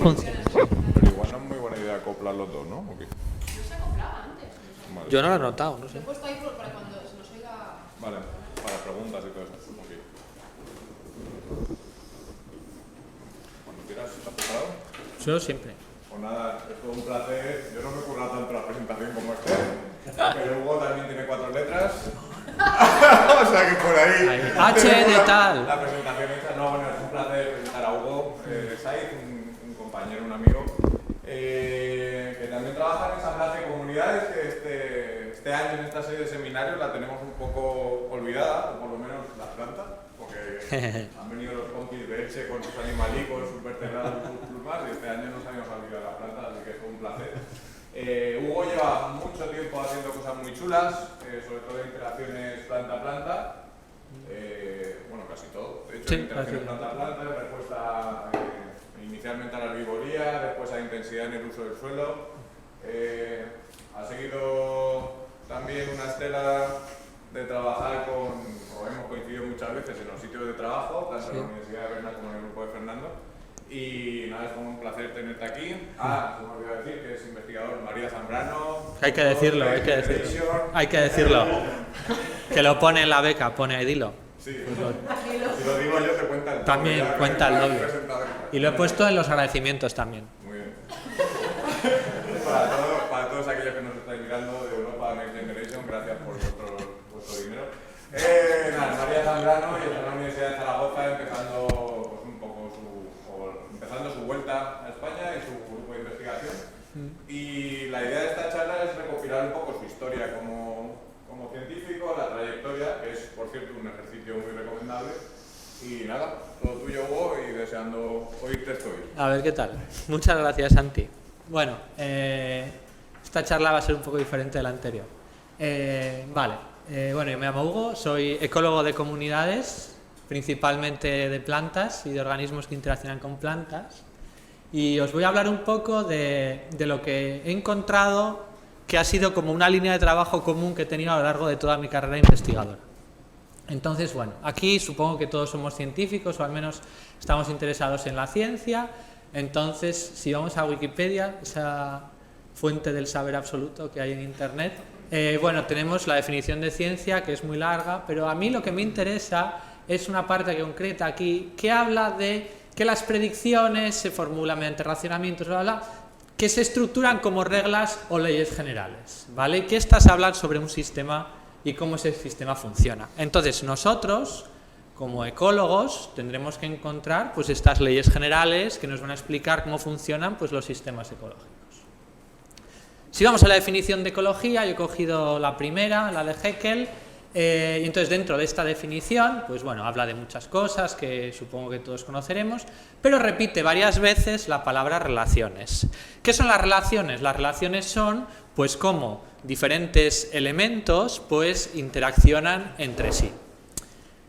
funciona. Pero igual no es muy buena idea acoplar los dos, ¿no? ¿O qué? No se acoplaba antes. Vale. Yo no lo he notado, no Lo sé. he puesto ahí para cuando se nos oiga. Vale, para preguntas y todo eso. Ok. Cuando quieras, ¿estás preparado? Yo siempre. Pues nada, es todo un placer. Yo no me he currado tanto la presentación como este, pero Hugo también tiene 4 letras. O sea que por ahí. H de tal. La presentación hecha. No, bueno, es un placer presentar a Hugo Saiz, un compañero, un amigo, que también trabaja en ensamblaje de comunidades, que este año en esta serie de seminarios la tenemos un poco olvidada, o por lo menos la planta, porque han venido los compis de Elche con sus animalicos, sus vertebrados y sus plumas, y este año nos habíamos olvidado la planta, así que fue un placer. Hugo lleva mucho tiempo haciendo cosas muy chulas, sobre todo en interacciones planta-planta. Bueno, casi todo. De hecho, Sí, interacciones planta-planta, respuesta inicialmente a la herbivoría, después a intensidad en el uso del suelo. Ha seguido también una estela de trabajar con, o hemos coincidido muchas veces en los sitios de trabajo, tanto en la Universidad de Berna como en el grupo de Fernando. Y nada, es como un placer tenerte aquí. Se me olvidó decir que es investigador María Zambrano. Hay que decirlo, hay que decirlo. Hay que decirlo. Que lo pone en la beca, pone dilo. Sí, si lo digo yo te cuenta el doble. También Ya, cuenta el doble. presentador. Y lo he puesto en los agradecimientos también. Muy bien. Para todos aquellos que nos estáis mirando de Europa Next Generation, gracias por vuestro dinero. Nada, María Zambrano y está en la Universidad de Zaragoza empezando pues, un poco empezando su vuelta a España y su grupo de investigación. Y la idea de esta charla es recopilar un poco su historia como científico, la trayectoria, que es por cierto un ejercicio muy recomendable. Y nada, todo tuyo Hugo y deseando oírte estoy. A ver qué tal. Muchas gracias, Santi. Bueno, esta charla va a ser un poco diferente de la anterior. Vale, bueno, yo me llamo Hugo, soy ecólogo de comunidades, principalmente de plantas y de organismos que interaccionan con plantas. Y os voy a hablar un poco de lo que he encontrado, que ha sido como una línea de trabajo común que he tenido a lo largo de toda mi carrera investigadora. Entonces, bueno, aquí supongo que todos somos científicos o al menos estamos interesados en la ciencia. Entonces, si vamos a Wikipedia, esa fuente del saber absoluto que hay en Internet, bueno, tenemos la definición de ciencia, que es muy larga, pero a mí lo que me interesa es una parte concreta aquí que habla de que las predicciones se formulan mediante racionamientos, bla, bla, que se estructuran como reglas o leyes generales, ¿vale? Que estas hablan sobre un sistema y cómo ese sistema funciona. Entonces, nosotros, como ecólogos, tendremos que encontrar pues, estas leyes generales que nos van a explicar cómo funcionan pues, los sistemas ecológicos. Si vamos a la definición de ecología, yo he cogido la primera, la de Haeckel, y entonces dentro de esta definición, pues bueno, habla de muchas cosas que supongo que todos conoceremos, pero repite varias veces la palabra relaciones. ¿Qué son las relaciones? Las relaciones son, pues, cómo diferentes elementos, pues, interaccionan entre sí.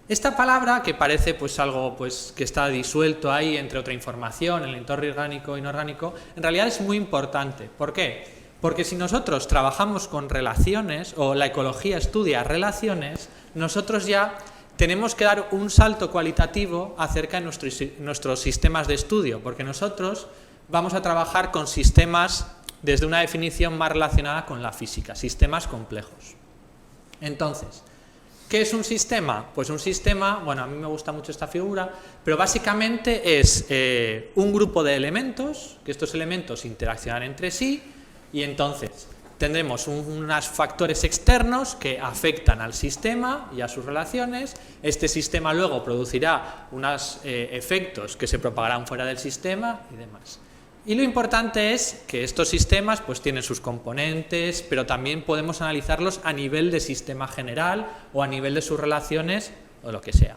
Esta palabra, que parece pues algo pues, que está disuelto ahí entre otra información, el entorno orgánico e inorgánico, en realidad es muy importante. ¿Por qué? Porque si nosotros trabajamos con relaciones, o la ecología estudia relaciones, nosotros ya tenemos que dar un salto cualitativo acerca de nuestros sistemas de estudio, porque nosotros vamos a trabajar con sistemas desde una definición más relacionada con la física, sistemas complejos. Entonces, ¿qué es un sistema? Pues un sistema, bueno, a mí me gusta mucho esta figura, pero básicamente es un grupo de elementos, que estos elementos interaccionan entre sí, y entonces tendremos unos factores externos que afectan al sistema y a sus relaciones. Este sistema luego producirá unos efectos que se propagarán fuera del sistema y demás. Y lo importante es que estos sistemas pues tienen sus componentes, pero también podemos analizarlos a nivel de sistema general o a nivel de sus relaciones o lo que sea.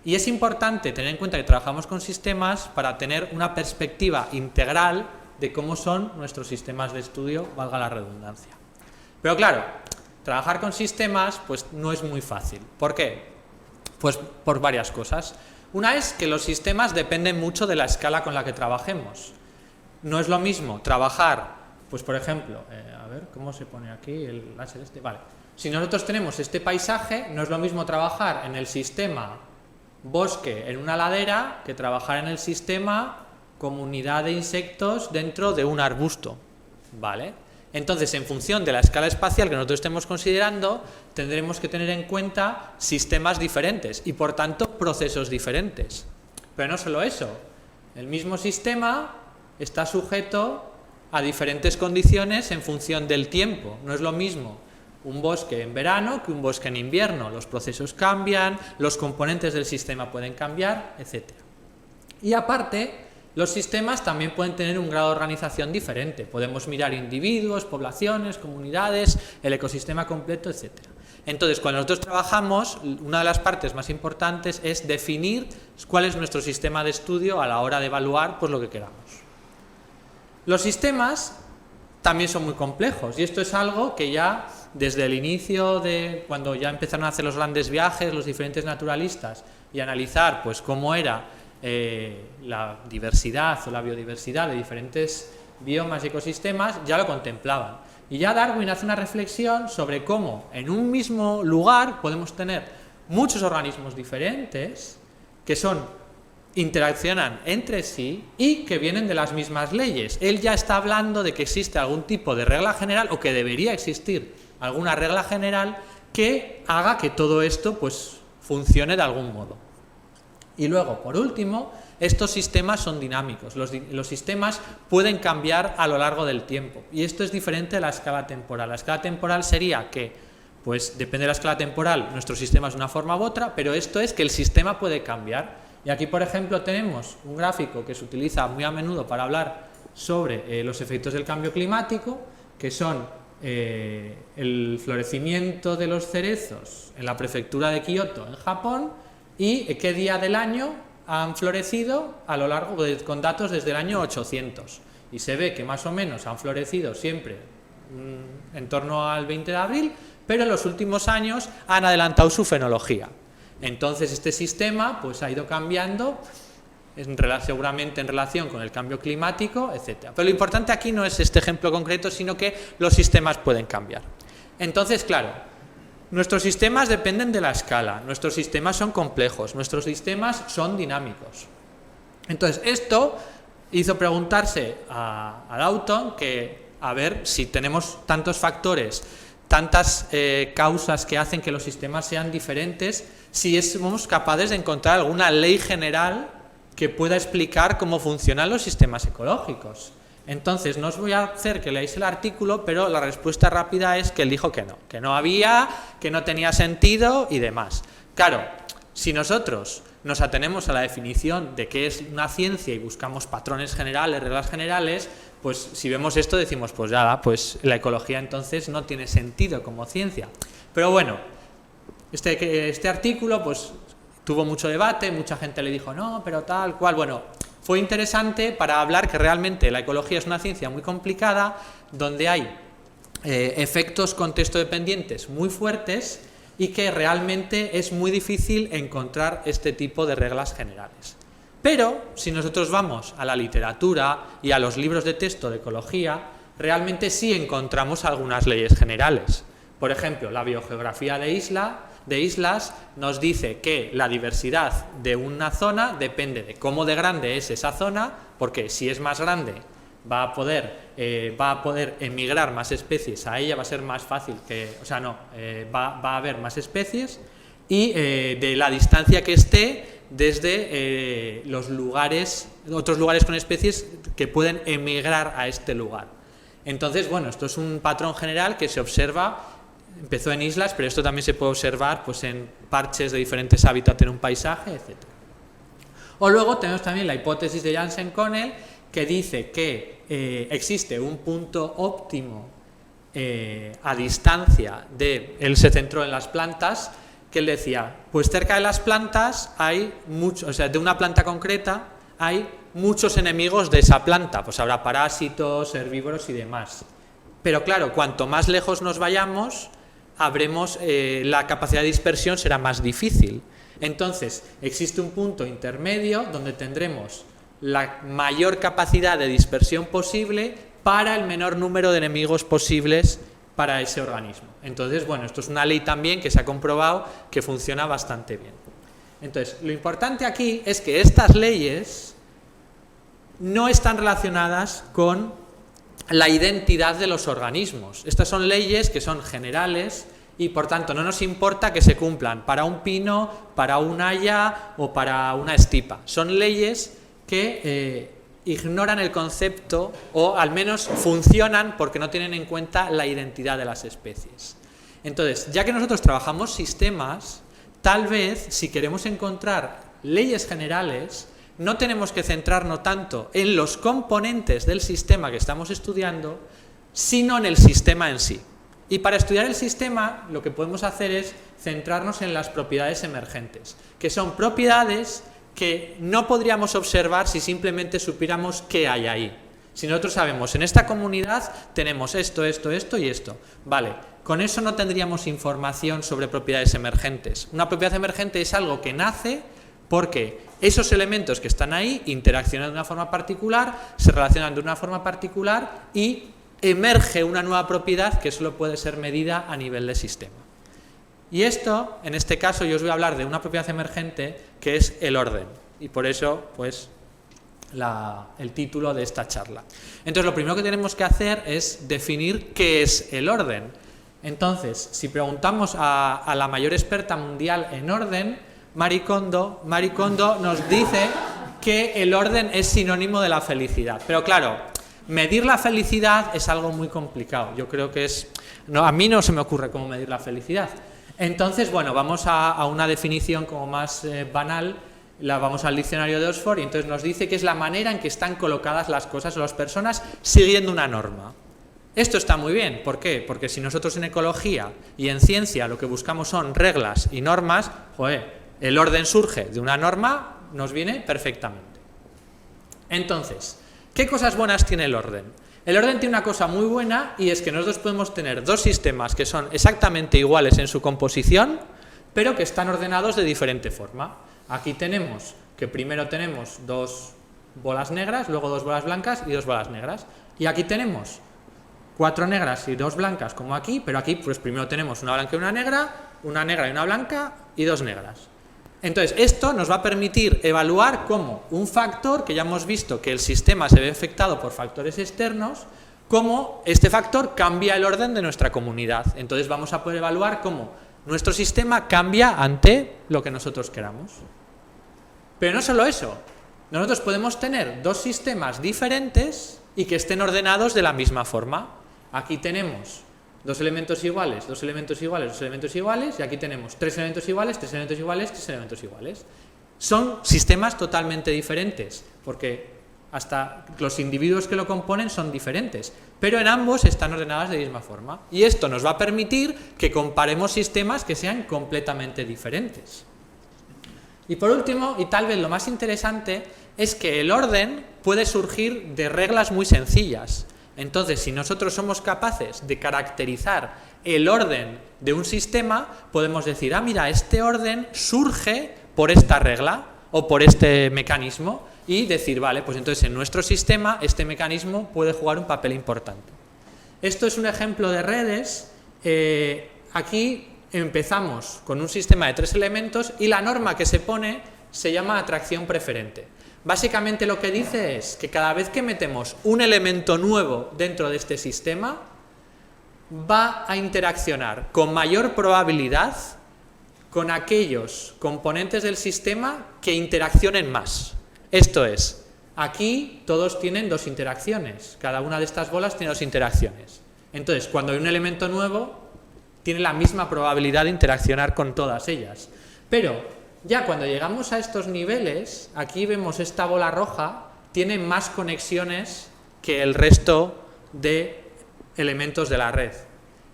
Y es importante tener en cuenta que trabajamos con sistemas para tener una perspectiva integral de cómo son nuestros sistemas de estudio, valga la redundancia. Pero claro, trabajar con sistemas pues no es muy fácil. ¿Por qué? Pues por varias cosas. Una es que los sistemas dependen mucho de la escala con la que trabajemos. No es lo mismo trabajar, pues por ejemplo, a ver, ¿cómo se pone aquí el láser este? Vale. Si nosotros tenemos este paisaje, no es lo mismo trabajar en el sistema bosque en una ladera que trabajar en el sistema comunidad de insectos dentro de un arbusto, ¿vale? Entonces, en función de la escala espacial que nosotros estemos considerando, tendremos que tener en cuenta sistemas diferentes y, por tanto, procesos diferentes. Pero no solo eso, el mismo sistema está sujeto a diferentes condiciones en función del tiempo. No es lo mismo un bosque en verano que un bosque en invierno. Los procesos cambian, los componentes del sistema pueden cambiar, etc. Y aparte, los sistemas también pueden tener un grado de organización diferente. Podemos mirar individuos, poblaciones, comunidades, el ecosistema completo, etc. Entonces, cuando nosotros trabajamos, una de las partes más importantes es definir cuál es nuestro sistema de estudio a la hora de evaluar pues, lo que queramos. Los sistemas también son muy complejos y esto es algo que ya desde el inicio de cuando ya empezaron a hacer los grandes viajes, los diferentes naturalistas y analizar pues, cómo era la diversidad o la biodiversidad de diferentes biomas y ecosistemas, ya lo contemplaban. Y ya Darwin hace una reflexión sobre cómo en un mismo lugar podemos tener muchos organismos diferentes que interaccionan entre sí y que vienen de las mismas leyes. Él ya está hablando de que existe algún tipo de regla general o que debería existir alguna regla general que haga que todo esto pues, funcione de algún modo. Y luego, por último, estos sistemas son dinámicos. Los sistemas pueden cambiar a lo largo del tiempo. Y esto es diferente de la escala temporal. La escala temporal sería que, pues depende de la escala temporal, nuestro sistema es de una forma u otra, pero esto es que el sistema puede cambiar. Y aquí, por ejemplo, tenemos un gráfico que se utiliza muy a menudo para hablar sobre los efectos del cambio climático, que son el florecimiento de los cerezos en la prefectura de Kioto, en Japón, y qué día del año han florecido a lo largo con datos desde el año 800. Y se ve que más o menos han florecido siempre en torno al 20 de abril, pero en los últimos años han adelantado su fenología. Entonces este sistema pues, ha ido cambiando, seguramente en relación con el cambio climático, etc. Pero lo importante aquí no es este ejemplo concreto, sino que los sistemas pueden cambiar. Entonces, claro, nuestros sistemas dependen de la escala, nuestros sistemas son complejos, nuestros sistemas son dinámicos. Entonces, esto hizo preguntarse a Dalton que, a ver, si tenemos tantos factores, tantas causas que hacen que los sistemas sean diferentes, si somos capaces de encontrar alguna ley general que pueda explicar cómo funcionan los sistemas ecológicos. Entonces, no os voy a hacer que leáis el artículo, pero la respuesta rápida es que él dijo que no había, que no tenía sentido y demás. Claro, si nosotros nos atenemos a la definición de qué es una ciencia y buscamos patrones generales, reglas generales, pues si vemos esto decimos, pues ya, pues la ecología entonces no tiene sentido como ciencia. Pero bueno, este artículo pues tuvo mucho debate, mucha gente le dijo no, pero tal cual, bueno, fue interesante para hablar que realmente la ecología es una ciencia muy complicada, donde hay efectos contexto dependientes muy fuertes y que realmente es muy difícil encontrar este tipo de reglas generales. Pero si nosotros vamos a la literatura y a los libros de texto de ecología, realmente sí encontramos algunas leyes generales. Por ejemplo, la biogeografía de islas nos dice que la diversidad de una zona depende de cómo de grande es esa zona, porque si es más grande va a poder emigrar más especies a ella, va a ser más fácil va a haber más especies, y de la distancia que esté desde otros lugares con especies que pueden emigrar a este lugar. Entonces, bueno, esto es un patrón general que se observa. Empezó en islas, pero esto también se puede observar pues, en parches de diferentes hábitats en un paisaje, etc. O luego tenemos también la hipótesis de Janssen-Connell, que dice que existe un punto óptimo a distancia él se centró en las plantas, que él decía, pues cerca de las plantas hay de una planta concreta hay muchos enemigos de esa planta, pues habrá parásitos, herbívoros y demás. Pero claro, cuanto más lejos nos vayamos, la capacidad de dispersión será más difícil. Entonces, existe un punto intermedio donde tendremos la mayor capacidad de dispersión posible para el menor número de enemigos posibles para ese organismo. Entonces, bueno, esto es una ley también que se ha comprobado que funciona bastante bien. Entonces, lo importante aquí es que estas leyes no están relacionadas con la identidad de los organismos. Estas son leyes que son generales y por tanto no nos importa que se cumplan para un pino, para un haya o para una estipa. Son leyes que ignoran el concepto o al menos funcionan porque no tienen en cuenta la identidad de las especies. Entonces, ya que nosotros trabajamos sistemas, tal vez si queremos encontrar leyes generales, no tenemos que centrarnos tanto en los componentes del sistema que estamos estudiando, sino en el sistema en sí. Y para estudiar el sistema, lo que podemos hacer es centrarnos en las propiedades emergentes, que son propiedades que no podríamos observar si simplemente supiéramos qué hay ahí. Si nosotros sabemos, en esta comunidad tenemos esto, esto, esto y esto. Vale, con eso no tendríamos información sobre propiedades emergentes. Una propiedad emergente es algo que nace porque esos elementos que están ahí interaccionan de una forma particular, se relacionan de una forma particular y emerge una nueva propiedad que solo puede ser medida a nivel de sistema. Y esto, en este caso, yo os voy a hablar de una propiedad emergente que es el orden. Y por eso, pues, el título de esta charla. Entonces, lo primero que tenemos que hacer es definir qué es el orden. Entonces, si preguntamos a la mayor experta mundial en orden, Marie Kondo nos dice que el orden es sinónimo de la felicidad. Pero claro, medir la felicidad es algo muy complicado. Yo creo que a mí no se me ocurre cómo medir la felicidad. Entonces, bueno, vamos a una definición como más banal, vamos al diccionario de Oxford y entonces nos dice que es la manera en que están colocadas las cosas o las personas siguiendo una norma. Esto está muy bien, ¿por qué? Porque si nosotros en ecología y en ciencia lo que buscamos son reglas y normas, el orden surge de una norma, nos viene perfectamente. Entonces, ¿qué cosas buenas tiene el orden? El orden tiene una cosa muy buena y es que nosotros podemos tener dos sistemas que son exactamente iguales en su composición, pero que están ordenados de diferente forma. Aquí tenemos que primero tenemos dos bolas negras, luego dos bolas blancas y dos bolas negras. Y aquí tenemos 4 negras y 2 blancas como aquí, pero aquí pues primero tenemos una blanca y una negra y una blanca y 2 negras. Entonces, esto nos va a permitir evaluar cómo un factor, que ya hemos visto que el sistema se ve afectado por factores externos, cómo este factor cambia el orden de nuestra comunidad. Entonces vamos a poder evaluar cómo nuestro sistema cambia ante lo que nosotros queramos. Pero no solo eso, nosotros podemos tener dos sistemas diferentes y que estén ordenados de la misma forma. Aquí tenemos dos elementos iguales, dos elementos iguales, dos elementos iguales, y aquí tenemos 3 elementos iguales, 3 elementos iguales, 3 elementos iguales. Son sistemas totalmente diferentes, porque hasta los individuos que lo componen son diferentes, pero en ambos están ordenados de la misma forma. Y esto nos va a permitir que comparemos sistemas que sean completamente diferentes. Y por último, y tal vez lo más interesante, es que el orden puede surgir de reglas muy sencillas. Entonces, si nosotros somos capaces de caracterizar el orden de un sistema, podemos decir, mira, este orden surge por esta regla o por este mecanismo, y decir, vale, pues entonces en nuestro sistema este mecanismo puede jugar un papel importante. Esto es un ejemplo de redes. Aquí empezamos con un sistema de 3 elementos y la norma que se pone se llama atracción preferente. Básicamente lo que dice es que cada vez que metemos un elemento nuevo dentro de este sistema, va a interaccionar con mayor probabilidad con aquellos componentes del sistema que interaccionen más. Esto es, aquí todos tienen 2 interacciones, cada una de estas bolas tiene 2 interacciones. Entonces, cuando hay un elemento nuevo, tiene la misma probabilidad de interaccionar con todas ellas. Pero ya cuando llegamos a estos niveles, aquí vemos esta bola roja, tiene más conexiones que el resto de elementos de la red.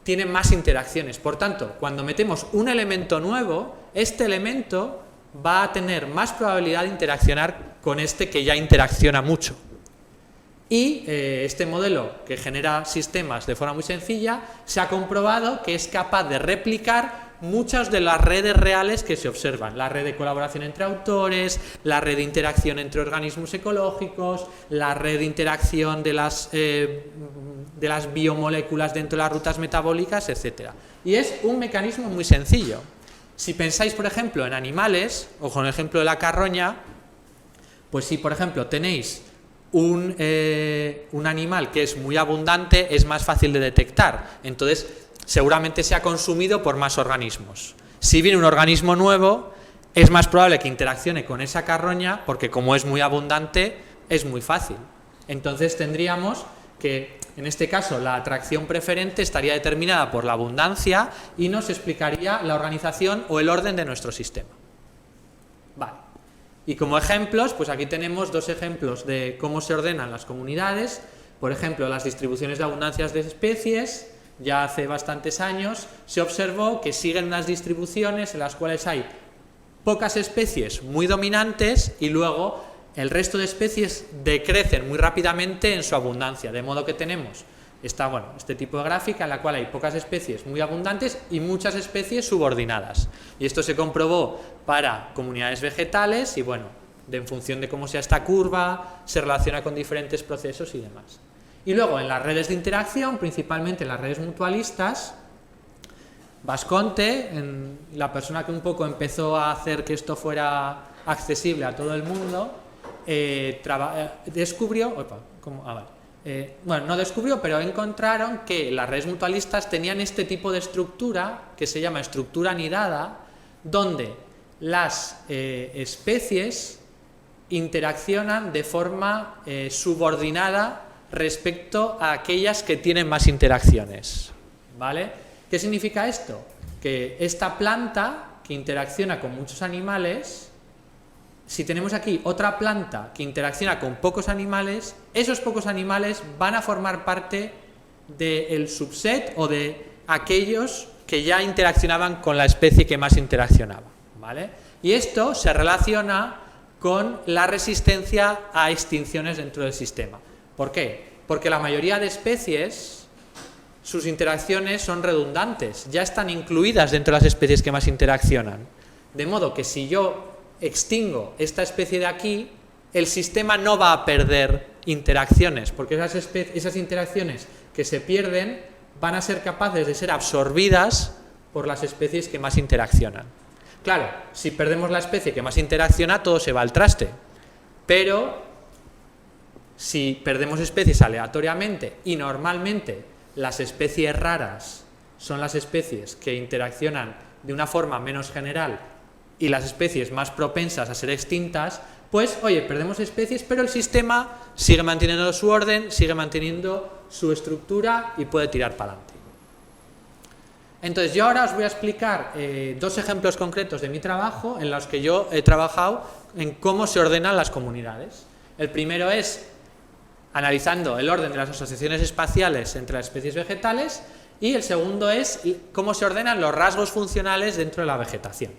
Tiene más interacciones. Por tanto, cuando metemos un elemento nuevo, este elemento va a tener más probabilidad de interaccionar con este que ya interacciona mucho. Y este modelo, que genera sistemas de forma muy sencilla, se ha comprobado que es capaz de replicar muchas de las redes reales que se observan. La red de colaboración entre autores, la red de interacción entre organismos ecológicos, la red de interacción de las biomoléculas dentro de las rutas metabólicas, etc. Y es un mecanismo muy sencillo. Si pensáis, por ejemplo, en animales, o con el ejemplo de la carroña, pues si, por ejemplo, tenéis un animal que es muy abundante es más fácil de detectar, entonces seguramente sea consumido por más organismos. Si viene un organismo nuevo, es más probable que interaccione con esa carroña, porque como es muy abundante, es muy fácil. Entonces tendríamos que, en este caso, la atracción preferente estaría determinada por la abundancia y nos explicaría la organización o el orden de nuestro sistema. Vale. Y como ejemplos, pues aquí tenemos dos ejemplos de cómo se ordenan las comunidades. Por ejemplo, las distribuciones de abundancias de especies. Ya hace bastantes años se observó que siguen unas distribuciones en las cuales hay pocas especies muy dominantes y luego el resto de especies decrecen muy rápidamente en su abundancia, de modo que tenemos este tipo de gráfica en la cual hay pocas especies muy abundantes y muchas especies subordinadas. Y esto se comprobó para comunidades vegetales y en función de cómo sea esta curva, se relaciona con diferentes procesos y demás. Y luego en las redes de interacción, principalmente en las redes mutualistas, Vasconte, la persona que un poco empezó a hacer que esto fuera accesible a todo el mundo, descubrió, no descubrió, pero encontraron que las redes mutualistas tenían este tipo de estructura que se llama estructura anidada, donde las especies interaccionan de forma subordinada respecto a aquellas que tienen más interacciones, ¿vale? ¿Qué significa esto? Que esta planta que interacciona con muchos animales, si tenemos aquí otra planta que interacciona con pocos animales, esos pocos animales van a formar parte del subset o de aquellos que ya interaccionaban con la especie que más interaccionaba, ¿vale? Y esto se relaciona con la resistencia a extinciones dentro del sistema. ¿Por qué? Porque la mayoría de especies, sus interacciones son redundantes, ya están incluidas dentro de las especies que más interaccionan. De modo que si yo extingo esta especie de aquí, el sistema no va a perder interacciones, porque esas interacciones que se pierden van a ser capaces de ser absorbidas por las especies que más interaccionan. Claro, si perdemos la especie que más interacciona, todo se va al traste, pero si perdemos especies aleatoriamente y normalmente las especies raras son las especies que interaccionan de una forma menos general y las especies más propensas a ser extintas, pues, perdemos especies, pero el sistema sigue manteniendo su orden, sigue manteniendo su estructura y puede tirar para adelante. Entonces, yo ahora os voy a explicar dos ejemplos concretos de mi trabajo en los que yo he trabajado en cómo se ordenan las comunidades. El primero es analizando el orden de las asociaciones espaciales entre las especies vegetales y el segundo es cómo se ordenan los rasgos funcionales dentro de la vegetación.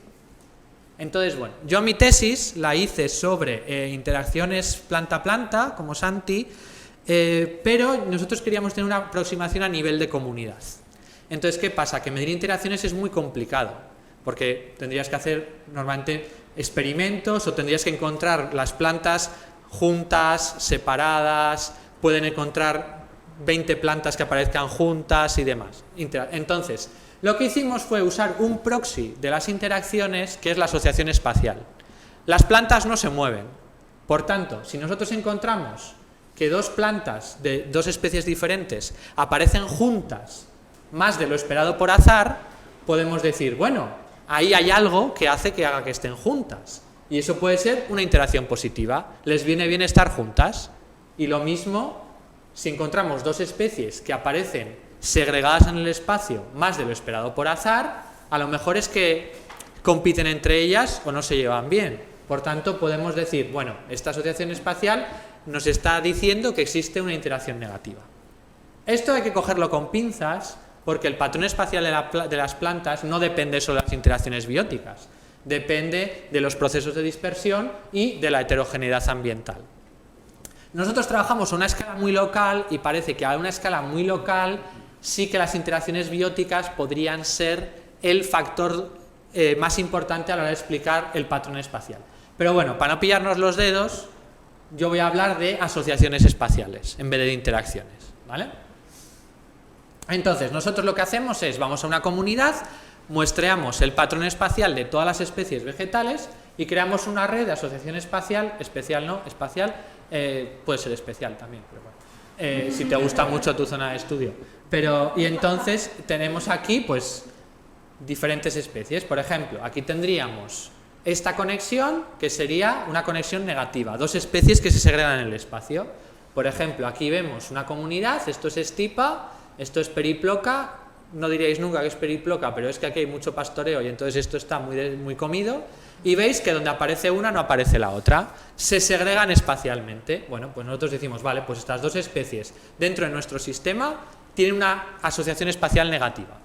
Entonces, yo mi tesis la hice sobre interacciones planta-planta, como Santi, pero nosotros queríamos tener una aproximación a nivel de comunidad. Entonces, ¿qué pasa? Que medir interacciones es muy complicado, porque tendrías que hacer normalmente experimentos o tendrías que encontrar las plantas juntas, separadas, pueden encontrar 20 plantas que aparezcan juntas y demás. Entonces, lo que hicimos fue usar un proxy de las interacciones, que es la asociación espacial. Las plantas no se mueven, por tanto, si nosotros encontramos que dos plantas de dos especies diferentes aparecen juntas más de lo esperado por azar, podemos decir, ahí hay algo que hace que haga que estén juntas. Y eso puede ser una interacción positiva. Les viene bien estar juntas. Y lo mismo, si encontramos dos especies que aparecen segregadas en el espacio más de lo esperado por azar, a lo mejor es que compiten entre ellas o no se llevan bien. Por tanto, podemos decir, esta asociación espacial nos está diciendo que existe una interacción negativa. Esto hay que cogerlo con pinzas, porque el patrón espacial de las plantas no depende solo de las interacciones bióticas. Depende de los procesos de dispersión y de la heterogeneidad ambiental. Nosotros trabajamos a una escala muy local y parece que a una escala muy local sí que las interacciones bióticas podrían ser el factor más importante a la hora de explicar el patrón espacial. Pero para no pillarnos los dedos, yo voy a hablar de asociaciones espaciales en vez de interacciones, ¿vale? Entonces, nosotros lo que hacemos es, vamos a una comunidad, muestreamos el patrón espacial de todas las especies vegetales y creamos una red de asociación espacial, espacial puede ser especial también, pero bueno, si te gusta mucho tu zona de estudio. Y entonces tenemos aquí pues diferentes especies. Por ejemplo, aquí tendríamos esta conexión, que sería una conexión negativa, dos especies que se segregan en el espacio. Por ejemplo, aquí vemos una comunidad, esto es estipa, esto es periploca, no diríais nunca que es periploca, pero es que aquí hay mucho pastoreo y entonces esto está muy comido, y veis que donde aparece una no aparece la otra, se segregan espacialmente. Bueno, pues nosotros decimos, vale, pues estas dos especies dentro de nuestro sistema tienen una asociación espacial negativa.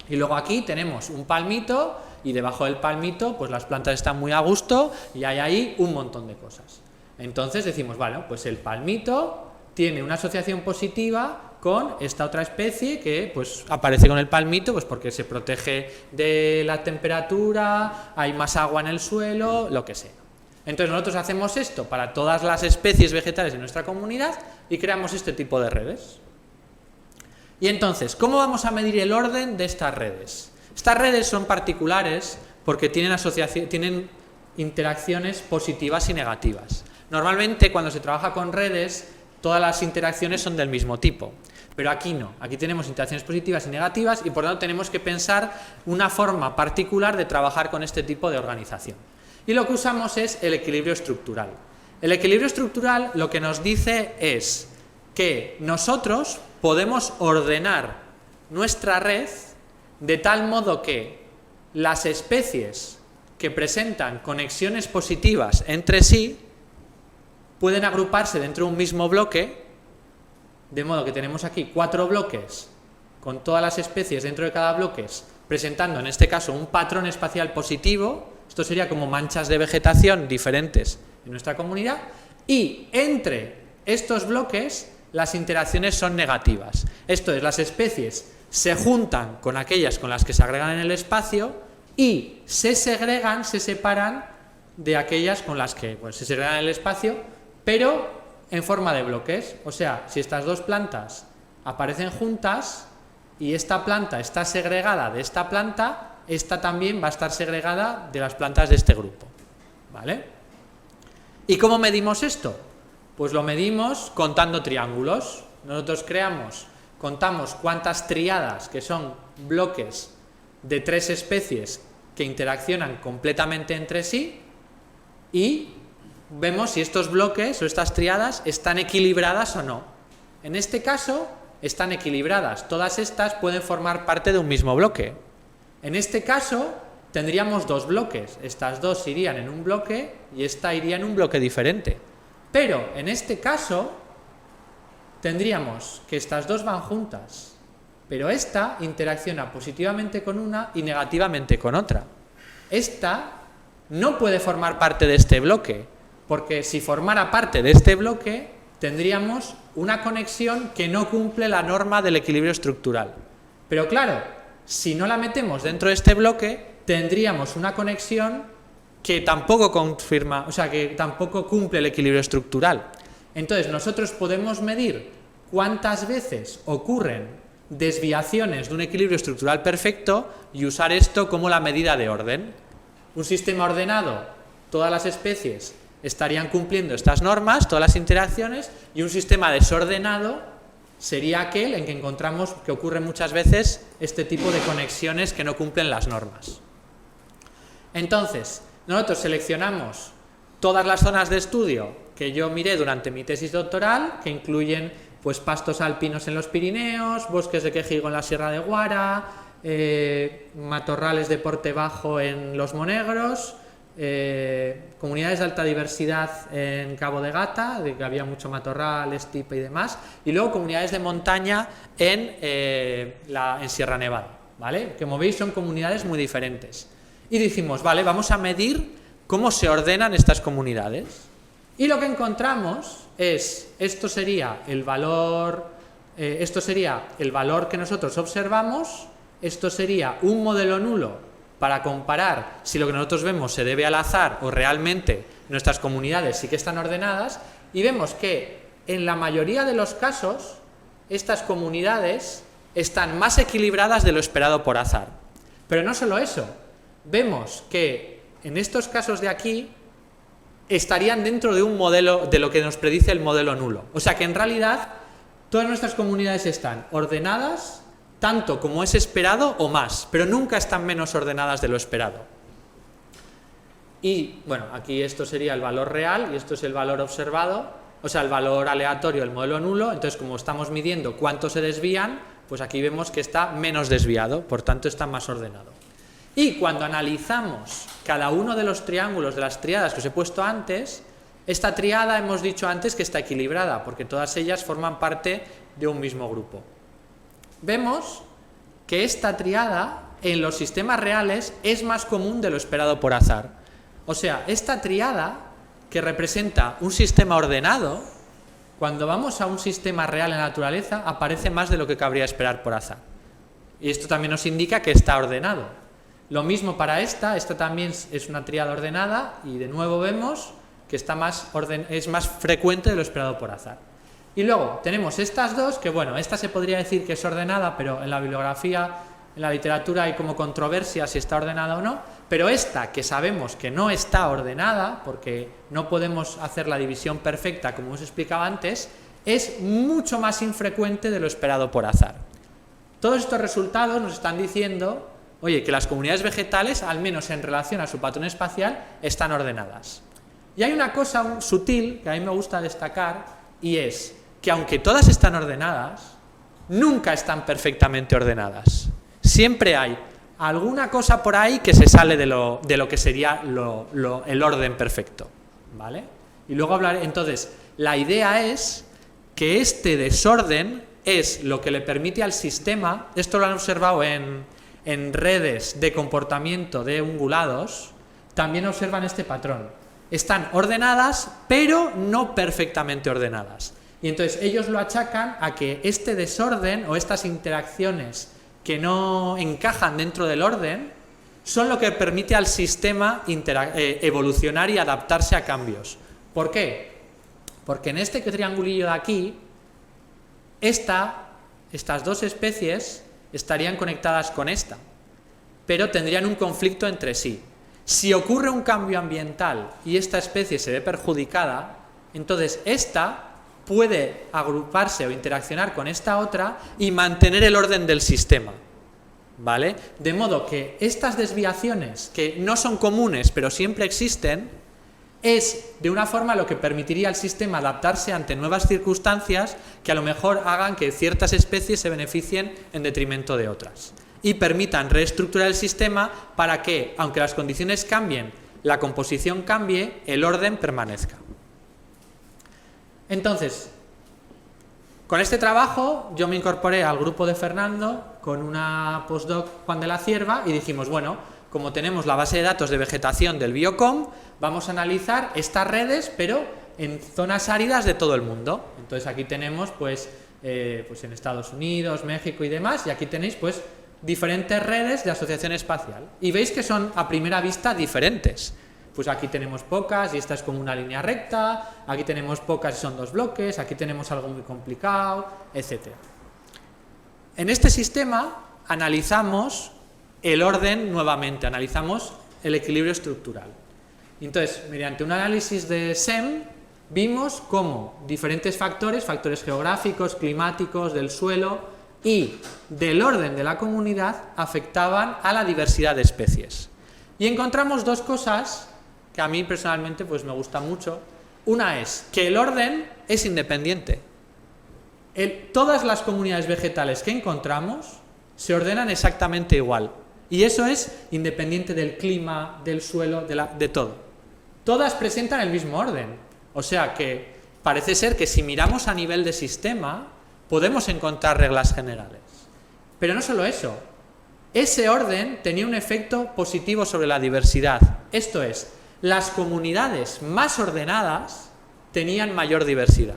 Y luego aquí tenemos un palmito y debajo del palmito pues las plantas están muy a gusto y hay ahí un montón de cosas. Entonces decimos, vale, pues el palmito tiene una asociación positiva con esta otra especie que pues aparece con el palmito pues porque se protege de la temperatura, hay más agua en el suelo, lo que sea. Entonces nosotros hacemos esto para todas las especies vegetales de nuestra comunidad y creamos este tipo de redes. Y entonces, ¿cómo vamos a medir el orden de estas redes? Estas redes son particulares porque tienen interacciones positivas y negativas. Normalmente cuando se trabaja con redes, todas las interacciones son del mismo tipo, pero aquí no. Aquí tenemos interacciones positivas y negativas y por lo tanto tenemos que pensar una forma particular de trabajar con este tipo de organización. Y lo que usamos es el equilibrio estructural. El equilibrio estructural lo que nos dice es que nosotros podemos ordenar nuestra red de tal modo que las especies que presentan conexiones positivas entre sí pueden agruparse dentro de un mismo bloque, de modo que tenemos aquí 4 bloques con todas las especies dentro de cada bloque presentando en este caso un patrón espacial positivo. Esto sería como manchas de vegetación diferentes en nuestra comunidad, y entre estos bloques las interacciones son negativas. Esto es, las especies se juntan con aquellas con las que se agregan en el espacio y se segregan, se separan de aquellas con las que pues, se segregan en el espacio, pero en forma de bloques. O sea, si estas dos plantas aparecen juntas y esta planta está segregada de esta planta, esta también va a estar segregada de las plantas de este grupo. ¿Vale? ¿Y cómo medimos esto? Pues lo medimos contando triángulos. Nosotros contamos cuántas triadas, que son bloques de 3 especies que interaccionan completamente entre sí, y vemos si estos bloques o estas triadas están equilibradas o no. En este caso están equilibradas, todas estas pueden formar parte de un mismo bloque. En este caso tendríamos 2 bloques, estas dos irían en un bloque y esta iría en un bloque diferente. Pero en este caso tendríamos que estas dos van juntas, pero esta interacciona positivamente con una y negativamente con otra. Esta no puede formar parte de este bloque, porque si formara parte de este bloque tendríamos una conexión que no cumple la norma del equilibrio estructural. Pero claro, si no la metemos dentro de este bloque, tendríamos una conexión que tampoco confirma, o sea, que tampoco cumple el equilibrio estructural. Entonces nosotros podemos medir cuántas veces ocurren desviaciones de un equilibrio estructural perfecto y usar esto como la medida de orden. Un sistema ordenado, todas las especies estarían cumpliendo estas normas, todas las interacciones, y un sistema desordenado sería aquel en que encontramos que ocurren muchas veces este tipo de conexiones que no cumplen las normas. Entonces, nosotros seleccionamos todas las zonas de estudio que yo miré durante mi tesis doctoral, que incluyen pues pastos alpinos en los Pirineos, bosques de quejigo en la Sierra de Guara, matorrales de porte bajo en los Monegros, comunidades de alta diversidad en Cabo de Gata, de que había mucho matorral, estipe y demás, y luego comunidades de montaña en Sierra Nevada, ¿vale? Que como veis son comunidades muy diferentes. Y dijimos, vale, vamos a medir cómo se ordenan estas comunidades. Y lo que encontramos es, esto sería el valor que nosotros observamos, esto sería un modelo nulo para comparar si lo que nosotros vemos se debe al azar o realmente nuestras comunidades sí que están ordenadas, y vemos que en la mayoría de los casos estas comunidades están más equilibradas de lo esperado por azar. Pero no solo eso, vemos que en estos casos de aquí estarían dentro de un modelo, de lo que nos predice el modelo nulo. O sea que en realidad todas nuestras comunidades están ordenadas tanto como es esperado o más, pero nunca están menos ordenadas de lo esperado. Y bueno, aquí esto sería el valor real y esto es el valor observado, o sea, el valor aleatorio del modelo nulo. Entonces, como estamos midiendo cuánto se desvían, pues aquí vemos que está menos desviado, por tanto está más ordenado. Y cuando analizamos cada uno de los triángulos de las tríadas que os he puesto antes, esta tríada hemos dicho antes que está equilibrada, porque todas ellas forman parte de un mismo grupo. Vemos que esta tríada en los sistemas reales es más común de lo esperado por azar. O sea, esta tríada que representa un sistema ordenado, cuando vamos a un sistema real en la naturaleza, aparece más de lo que cabría esperar por azar. Y esto también nos indica que está ordenado. Lo mismo para esta también es una tríada ordenada y de nuevo vemos que es más frecuente de lo esperado por azar. Y luego tenemos estas dos, que bueno, esta se podría decir que es ordenada, pero en la bibliografía, en la literatura hay como controversia si está ordenada o no, pero esta que sabemos que no está ordenada, porque no podemos hacer la división perfecta como os explicaba antes, es mucho más infrecuente de lo esperado por azar. Todos estos resultados nos están diciendo, oye, que las comunidades vegetales, al menos en relación a su patrón espacial, están ordenadas. Y hay una cosa sutil que a mí me gusta destacar, y es que aunque todas están ordenadas, nunca están perfectamente ordenadas. Siempre hay alguna cosa por ahí que se sale de lo que sería el orden perfecto, ¿vale? Y luego hablaré, entonces, la idea es que este desorden es lo que le permite al sistema, esto lo han observado en redes de comportamiento de ungulados, también observan este patrón. Están ordenadas, pero no perfectamente ordenadas. Y entonces ellos lo achacan a que este desorden o estas interacciones que no encajan dentro del orden son lo que permite al sistema evolucionar y adaptarse a cambios. ¿Por qué? Porque en este triangulillo de aquí, estas dos especies estarían conectadas con esta, pero tendrían un conflicto entre sí. Si ocurre un cambio ambiental y esta especie se ve perjudicada, entonces esta puede agruparse o interaccionar con esta otra y mantener el orden del sistema, ¿vale? De modo que estas desviaciones, que no son comunes pero siempre existen, es de una forma lo que permitiría al sistema adaptarse ante nuevas circunstancias que a lo mejor hagan que ciertas especies se beneficien en detrimento de otras y permitan reestructurar el sistema para que, aunque las condiciones cambien, la composición cambie, el orden permanezca. Entonces, con este trabajo yo me incorporé al grupo de Fernando con una postdoc Juan de la Cierva y dijimos, bueno, como tenemos la base de datos de vegetación del Biocom, vamos a analizar estas redes, pero en zonas áridas de todo el mundo. Entonces aquí tenemos pues en Estados Unidos, México y demás, y aquí tenéis pues diferentes redes de asociación espacial. Y veis que son a primera vista diferentes. Pues aquí tenemos pocas y esta es como una línea recta, aquí tenemos pocas y son dos bloques, aquí tenemos algo muy complicado, etc. En este sistema analizamos el orden nuevamente, analizamos el equilibrio estructural. Entonces, mediante un análisis de SEM, vimos cómo diferentes factores geográficos, climáticos, del suelo y del orden de la comunidad afectaban a la diversidad de especies. Y encontramos dos cosas que a mí personalmente pues me gusta mucho. Una es que el orden es independiente. Todas las comunidades vegetales que encontramos se ordenan exactamente igual. Y eso es independiente del clima, del suelo, de todo. Todas presentan el mismo orden. O sea que parece ser que si miramos a nivel de sistema, podemos encontrar reglas generales. Pero no solo eso. Ese orden tenía un efecto positivo sobre la diversidad. Esto es, las comunidades más ordenadas tenían mayor diversidad.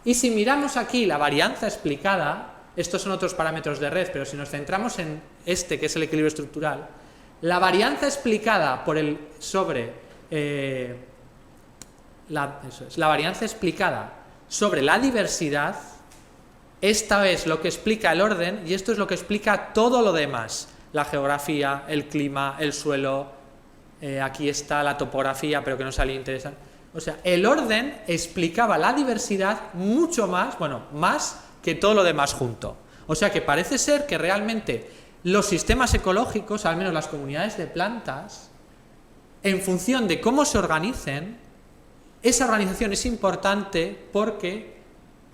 Y si miramos aquí la varianza explicada, estos son otros parámetros de red, pero si nos centramos en este, que es el equilibrio estructural, la varianza explicada la varianza explicada sobre la diversidad, esta es lo que explica el orden y esto es lo que explica todo lo demás. La geografía, el clima, el suelo, aquí está la topografía, pero que no sale interesante. O sea, el orden explicaba la diversidad mucho más, bueno, más que todo lo demás junto. O sea que parece ser que realmente los sistemas ecológicos, al menos las comunidades de plantas, en función de cómo se organicen, esa organización es importante porque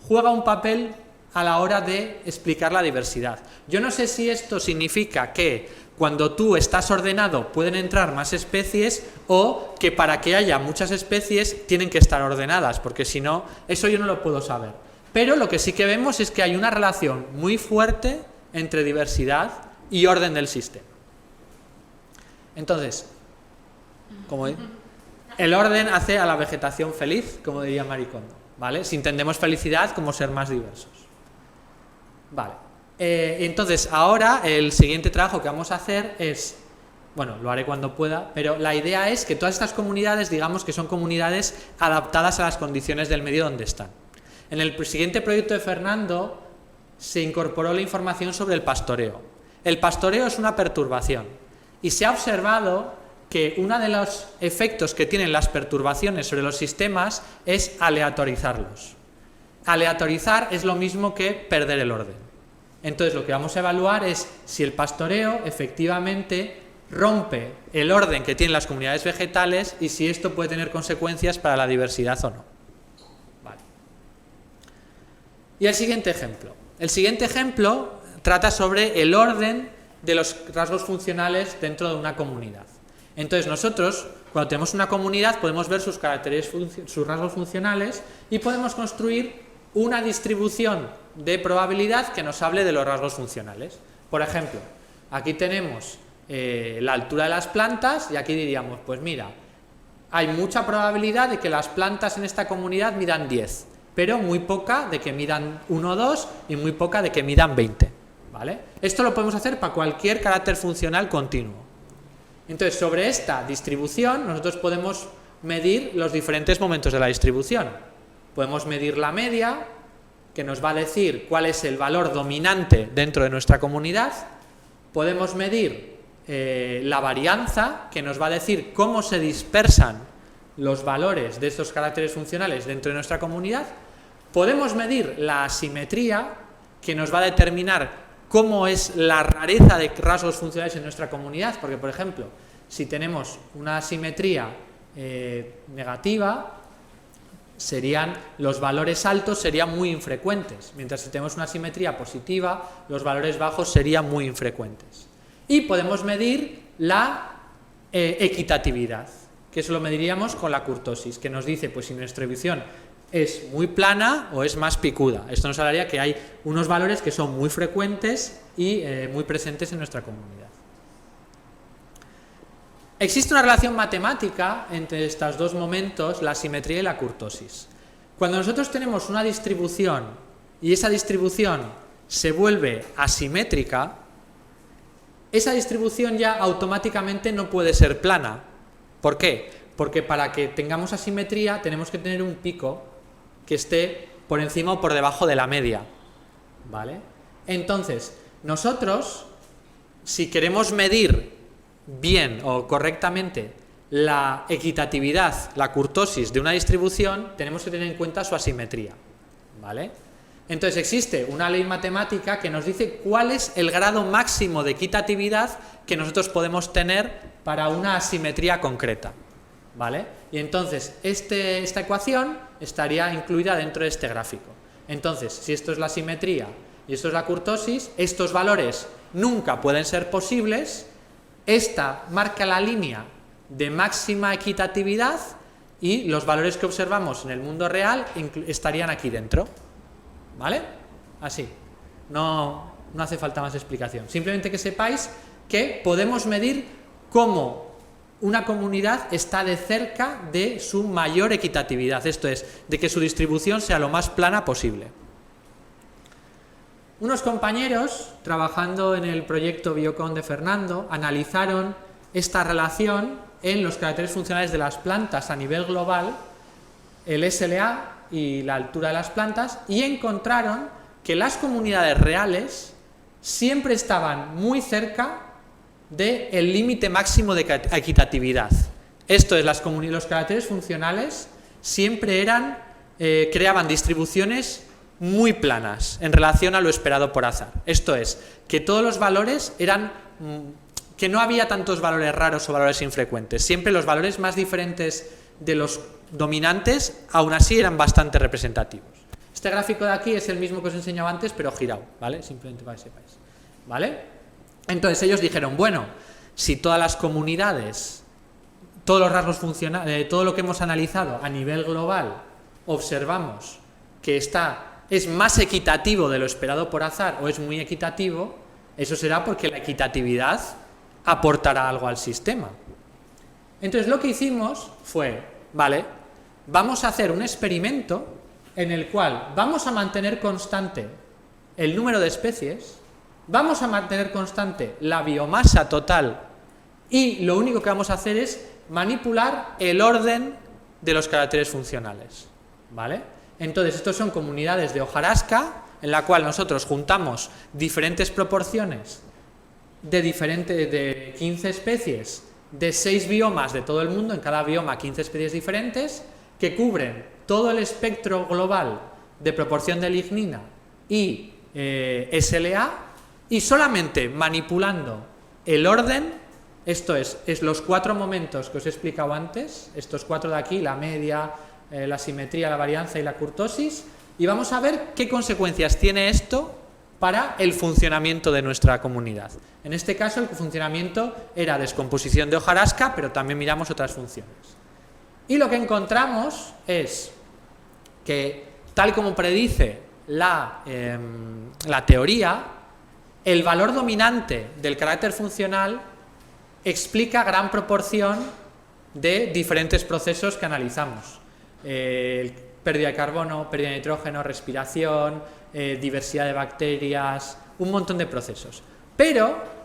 juega un papel a la hora de explicar la diversidad. Yo no sé si esto significa que cuando tú estás ordenado pueden entrar más especies o que para que haya muchas especies tienen que estar ordenadas, porque si no, eso yo no lo puedo saber. Pero lo que sí que vemos es que hay una relación muy fuerte entre diversidad y orden del sistema. Entonces, como el orden hace a la vegetación feliz, como diría Marie Kondo, ¿vale? Si entendemos felicidad como ser más diversos. Vale. Entonces, ahora el siguiente trabajo que vamos a hacer es, bueno, lo haré cuando pueda, pero la idea es que todas estas comunidades, digamos que son comunidades adaptadas a las condiciones del medio donde están. En el siguiente proyecto de Fernando se incorporó la información sobre el pastoreo. El pastoreo es una perturbación y se ha observado que uno de los efectos que tienen las perturbaciones sobre los sistemas es aleatorizarlos. Aleatorizar es lo mismo que perder el orden. Entonces lo que vamos a evaluar es si el pastoreo efectivamente rompe el orden que tienen las comunidades vegetales y si esto puede tener consecuencias para la diversidad o no. Vale. Y el siguiente ejemplo. El siguiente ejemplo trata sobre el orden de los rasgos funcionales dentro de una comunidad. Entonces nosotros, cuando tenemos una comunidad, podemos ver sus caracteres, sus rasgos funcionales y podemos construir una distribución de probabilidad que nos hable de los rasgos funcionales. Por ejemplo, aquí tenemos la altura de las plantas y aquí diríamos, pues mira, hay mucha probabilidad de que las plantas en esta comunidad midan 10, pero muy poca de que midan 1 o 2 y muy poca de que midan 20. ¿Vale? Esto lo podemos hacer para cualquier carácter funcional continuo. Entonces, sobre esta distribución, nosotros podemos medir los diferentes momentos de la distribución. Podemos medir la media, que nos va a decir cuál es el valor dominante dentro de nuestra comunidad. Podemos medir la varianza, que nos va a decir cómo se dispersan los valores de estos caracteres funcionales dentro de nuestra comunidad. Podemos medir la asimetría, que nos va a determinar cómo es la rareza de rasgos funcionales en nuestra comunidad, porque, por ejemplo, si tenemos una asimetría negativa, los valores altos serían muy infrecuentes, mientras que si tenemos una asimetría positiva, los valores bajos serían muy infrecuentes. Y podemos medir la equitatividad, que eso lo mediríamos con la kurtosis, que nos dice pues si nuestra distribución es muy plana o es más picuda. Esto nos hablaría que hay unos valores que son muy frecuentes y muy presentes en nuestra comunidad. Existe una relación matemática entre estos dos momentos, la asimetría y la kurtosis. Cuando nosotros tenemos una distribución y esa distribución se vuelve asimétrica, esa distribución ya automáticamente no puede ser plana. ¿Por qué? Porque para que tengamos asimetría tenemos que tener un pico que esté por encima o por debajo de la media, ¿vale? Entonces, nosotros, si queremos medir bien o correctamente la equitatividad, la kurtosis de una distribución, tenemos que tener en cuenta su asimetría, ¿vale? Entonces existe una ley matemática que nos dice cuál es el grado máximo de equitatividad que nosotros podemos tener para una asimetría concreta, ¿vale? Y entonces esta ecuación estaría incluida dentro de este gráfico. Entonces, si esto es la asimetría y esto es la kurtosis, estos valores nunca pueden ser posibles. Esta marca la línea de máxima equitatividad y los valores que observamos en el mundo real estarían aquí dentro, ¿vale? Así. No hace falta más explicación. Simplemente que sepáis que podemos medir cómo una comunidad está de cerca de su mayor equitatividad, esto es, de que su distribución sea lo más plana posible. Unos compañeros, trabajando en el proyecto Biocon de Fernando, analizaron esta relación en los caracteres funcionales de las plantas a nivel global, el SLA y la altura de las plantas, y encontraron que las comunidades reales siempre estaban muy cerca del límite máximo de equitatividad. Esto es, los caracteres funcionales siempre creaban distribuciones muy planas en relación a lo esperado por azar. Esto es, que todos los valores que no había tantos valores raros o valores infrecuentes. Siempre los valores más diferentes de los dominantes, aún así, eran bastante representativos. Este gráfico de aquí es el mismo que os he enseñado antes, pero girado, ¿vale? Simplemente para que sepáis, ¿vale? Entonces ellos dijeron, bueno, si todas las comunidades, todos los rasgos funcionales, todo lo que hemos analizado a nivel global, observamos que es más equitativo de lo esperado por azar o es muy equitativo, eso será porque la equitatividad aportará algo al sistema. Entonces lo que hicimos fue, vale, vamos a hacer un experimento en el cual vamos a mantener constante el número de especies, vamos a mantener constante la biomasa total y lo único que vamos a hacer es manipular el orden de los caracteres funcionales, ¿vale? Entonces, estos son comunidades de hojarasca en la cual nosotros juntamos diferentes proporciones de 15 especies de 6 biomas de todo el mundo, en cada bioma 15 especies diferentes, que cubren todo el espectro global de proporción de lignina y SLA, y solamente manipulando el orden, esto es los 4 momentos que os he explicado antes, estos 4 de aquí, la media, la simetría, la varianza y la kurtosis, y vamos a ver qué consecuencias tiene esto para el funcionamiento de nuestra comunidad. En este caso el funcionamiento era descomposición de hojarasca, pero también miramos otras funciones. Y lo que encontramos es que, tal como predice la teoría, el valor dominante del carácter funcional explica gran proporción de diferentes procesos que analizamos. Pérdida de carbono, pérdida de nitrógeno, respiración, diversidad de bacterias, un montón de procesos. Pero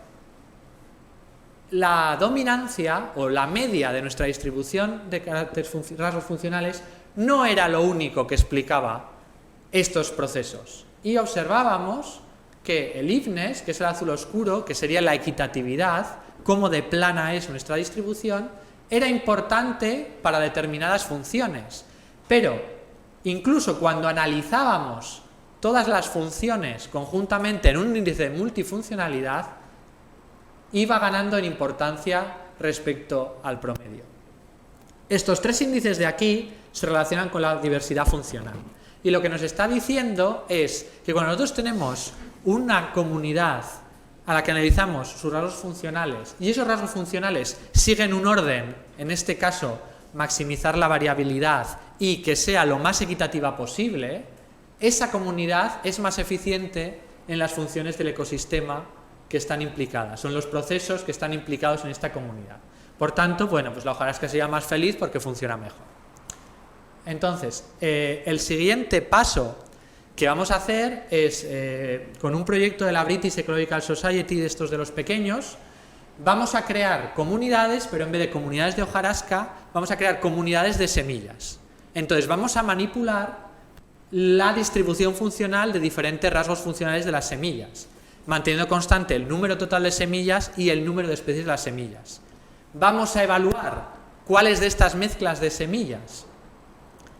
la dominancia o la media de nuestra distribución de rasgos funcionales no era lo único que explicaba estos procesos. Y observábamos que el IFNES, que es el azul oscuro, que sería la equitatividad, cómo de plana es nuestra distribución, era importante para determinadas funciones. Pero incluso cuando analizábamos todas las funciones conjuntamente en un índice de multifuncionalidad, iba ganando en importancia respecto al promedio. Estos 3 índices de aquí se relacionan con la diversidad funcional. Y lo que nos está diciendo es que cuando nosotros tenemos una comunidad a la que analizamos sus rasgos funcionales y esos rasgos funcionales siguen un orden, en este caso maximizar la variabilidad y que sea lo más equitativa posible, esa comunidad es más eficiente en las funciones del ecosistema que están implicadas, son los procesos que están implicados en esta comunidad. Por tanto, bueno, pues la hojarasca sería más feliz porque funciona mejor. Entonces, el siguiente paso que vamos a hacer es, con un proyecto de la British Ecological Society, de estos de los pequeños, vamos a crear comunidades, pero en vez de comunidades de hojarasca, vamos a crear comunidades de semillas. Entonces, vamos a manipular la distribución funcional de diferentes rasgos funcionales de las semillas, manteniendo constante el número total de semillas y el número de especies de las semillas. Vamos a evaluar cuáles de estas mezclas de semillas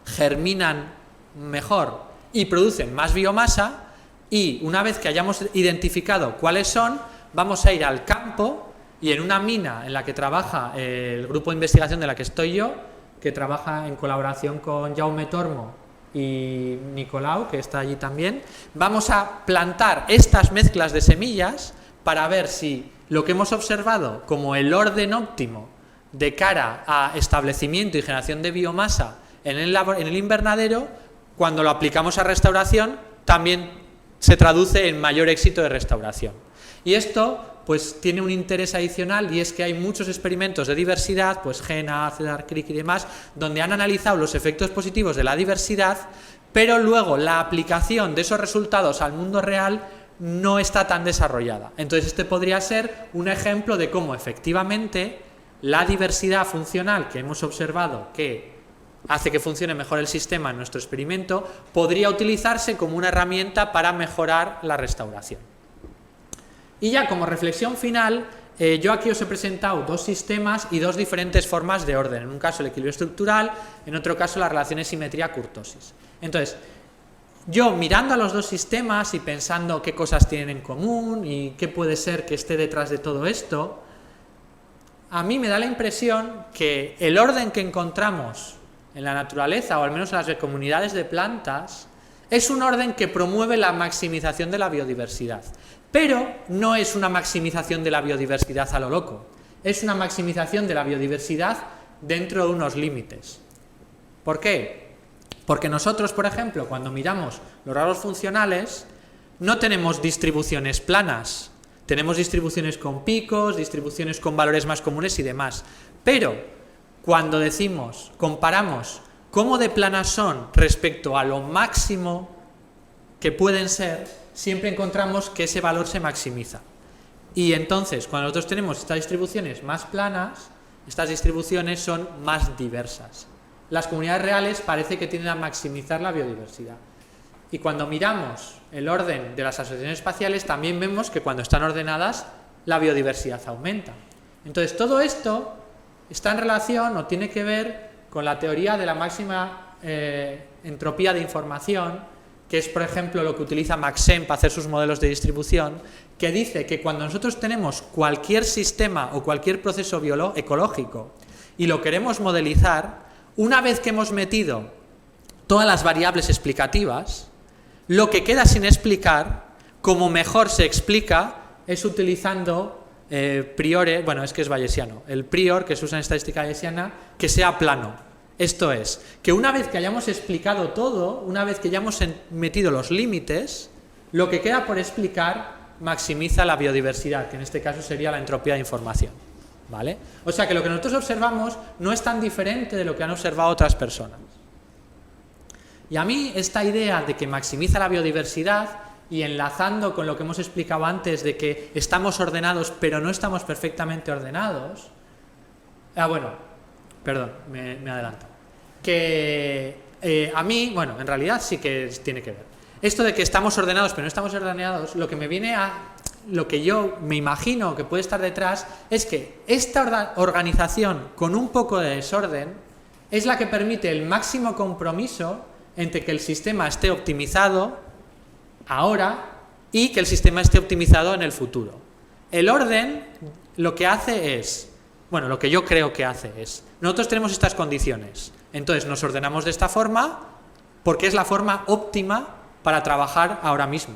germinan mejor y producen más biomasa, y una vez que hayamos identificado cuáles son, vamos a ir al campo y en una mina en la que trabaja el grupo de investigación de la que estoy yo, que trabaja en colaboración con Jaume Tormo y Nicolau, que está allí también, vamos a plantar estas mezclas de semillas para ver si lo que hemos observado como el orden óptimo de cara a establecimiento y generación de biomasa en el invernadero, cuando lo aplicamos a restauración, también se traduce en mayor éxito de restauración. Y esto pues tiene un interés adicional, y es que hay muchos experimentos de diversidad, pues GENA, Cedar Creek y demás, donde han analizado los efectos positivos de la diversidad, pero luego la aplicación de esos resultados al mundo real no está tan desarrollada. Entonces este podría ser un ejemplo de cómo efectivamente la diversidad funcional que hemos observado, que hace que funcione mejor el sistema en nuestro experimento, podría utilizarse como una herramienta para mejorar la restauración. Y ya como reflexión final, yo aquí os he presentado dos sistemas y dos diferentes formas de orden. En un caso el equilibrio estructural, en otro caso las relaciones simetría-kurtosis. Entonces, yo mirando a los dos sistemas y pensando qué cosas tienen en común y qué puede ser que esté detrás de todo esto, a mí me da la impresión que el orden que encontramos en la naturaleza, o al menos en las comunidades de plantas, es un orden que promueve la maximización de la biodiversidad. Pero no es una maximización de la biodiversidad a lo loco, es una maximización de la biodiversidad dentro de unos límites. ¿Por qué? Porque nosotros, por ejemplo, cuando miramos los rasgos funcionales, no tenemos distribuciones planas, tenemos distribuciones con picos, distribuciones con valores más comunes y demás. Pero cuando decimos, comparamos cómo de planas son respecto a lo máximo que pueden ser, siempre encontramos que ese valor se maximiza. Y entonces, cuando nosotros tenemos estas distribuciones más planas, estas distribuciones son más diversas. Las comunidades reales parece que tienden a maximizar la biodiversidad. Y cuando miramos el orden de las asociaciones espaciales, también vemos que cuando están ordenadas, la biodiversidad aumenta. Entonces, todo esto está en relación o tiene que ver con la teoría de la máxima entropía de información, que es, por ejemplo, lo que utiliza Maxent para hacer sus modelos de distribución, que dice que cuando nosotros tenemos cualquier sistema o cualquier proceso ecológico y lo queremos modelizar, una vez que hemos metido todas las variables explicativas, lo que queda sin explicar, como mejor se explica, es utilizando priore, bueno, es que es bayesiano, el prior que se usa en estadística bayesiana, que sea plano. Esto es, que una vez que hayamos explicado todo, una vez que ya hemos metido los límites, lo que queda por explicar maximiza la biodiversidad, que en este caso sería la entropía de información, ¿vale? O sea que lo que nosotros observamos no es tan diferente de lo que han observado otras personas. Y a mí esta idea de que maximiza la biodiversidad, y enlazando con lo que hemos explicado antes de que estamos ordenados pero no estamos perfectamente ordenados, me adelanto. Que a mí, bueno, en realidad sí que tiene que ver. Esto de que estamos ordenados pero no estamos ordenados, lo que me viene a... Lo que yo me imagino que puede estar detrás es que esta organización con un poco de desorden es la que permite el máximo compromiso entre que el sistema esté optimizado ahora y que el sistema esté optimizado en el futuro. El orden lo que hace es... Bueno, lo que yo creo que hace es, nosotros tenemos estas condiciones, entonces nos ordenamos de esta forma porque es la forma óptima para trabajar ahora mismo.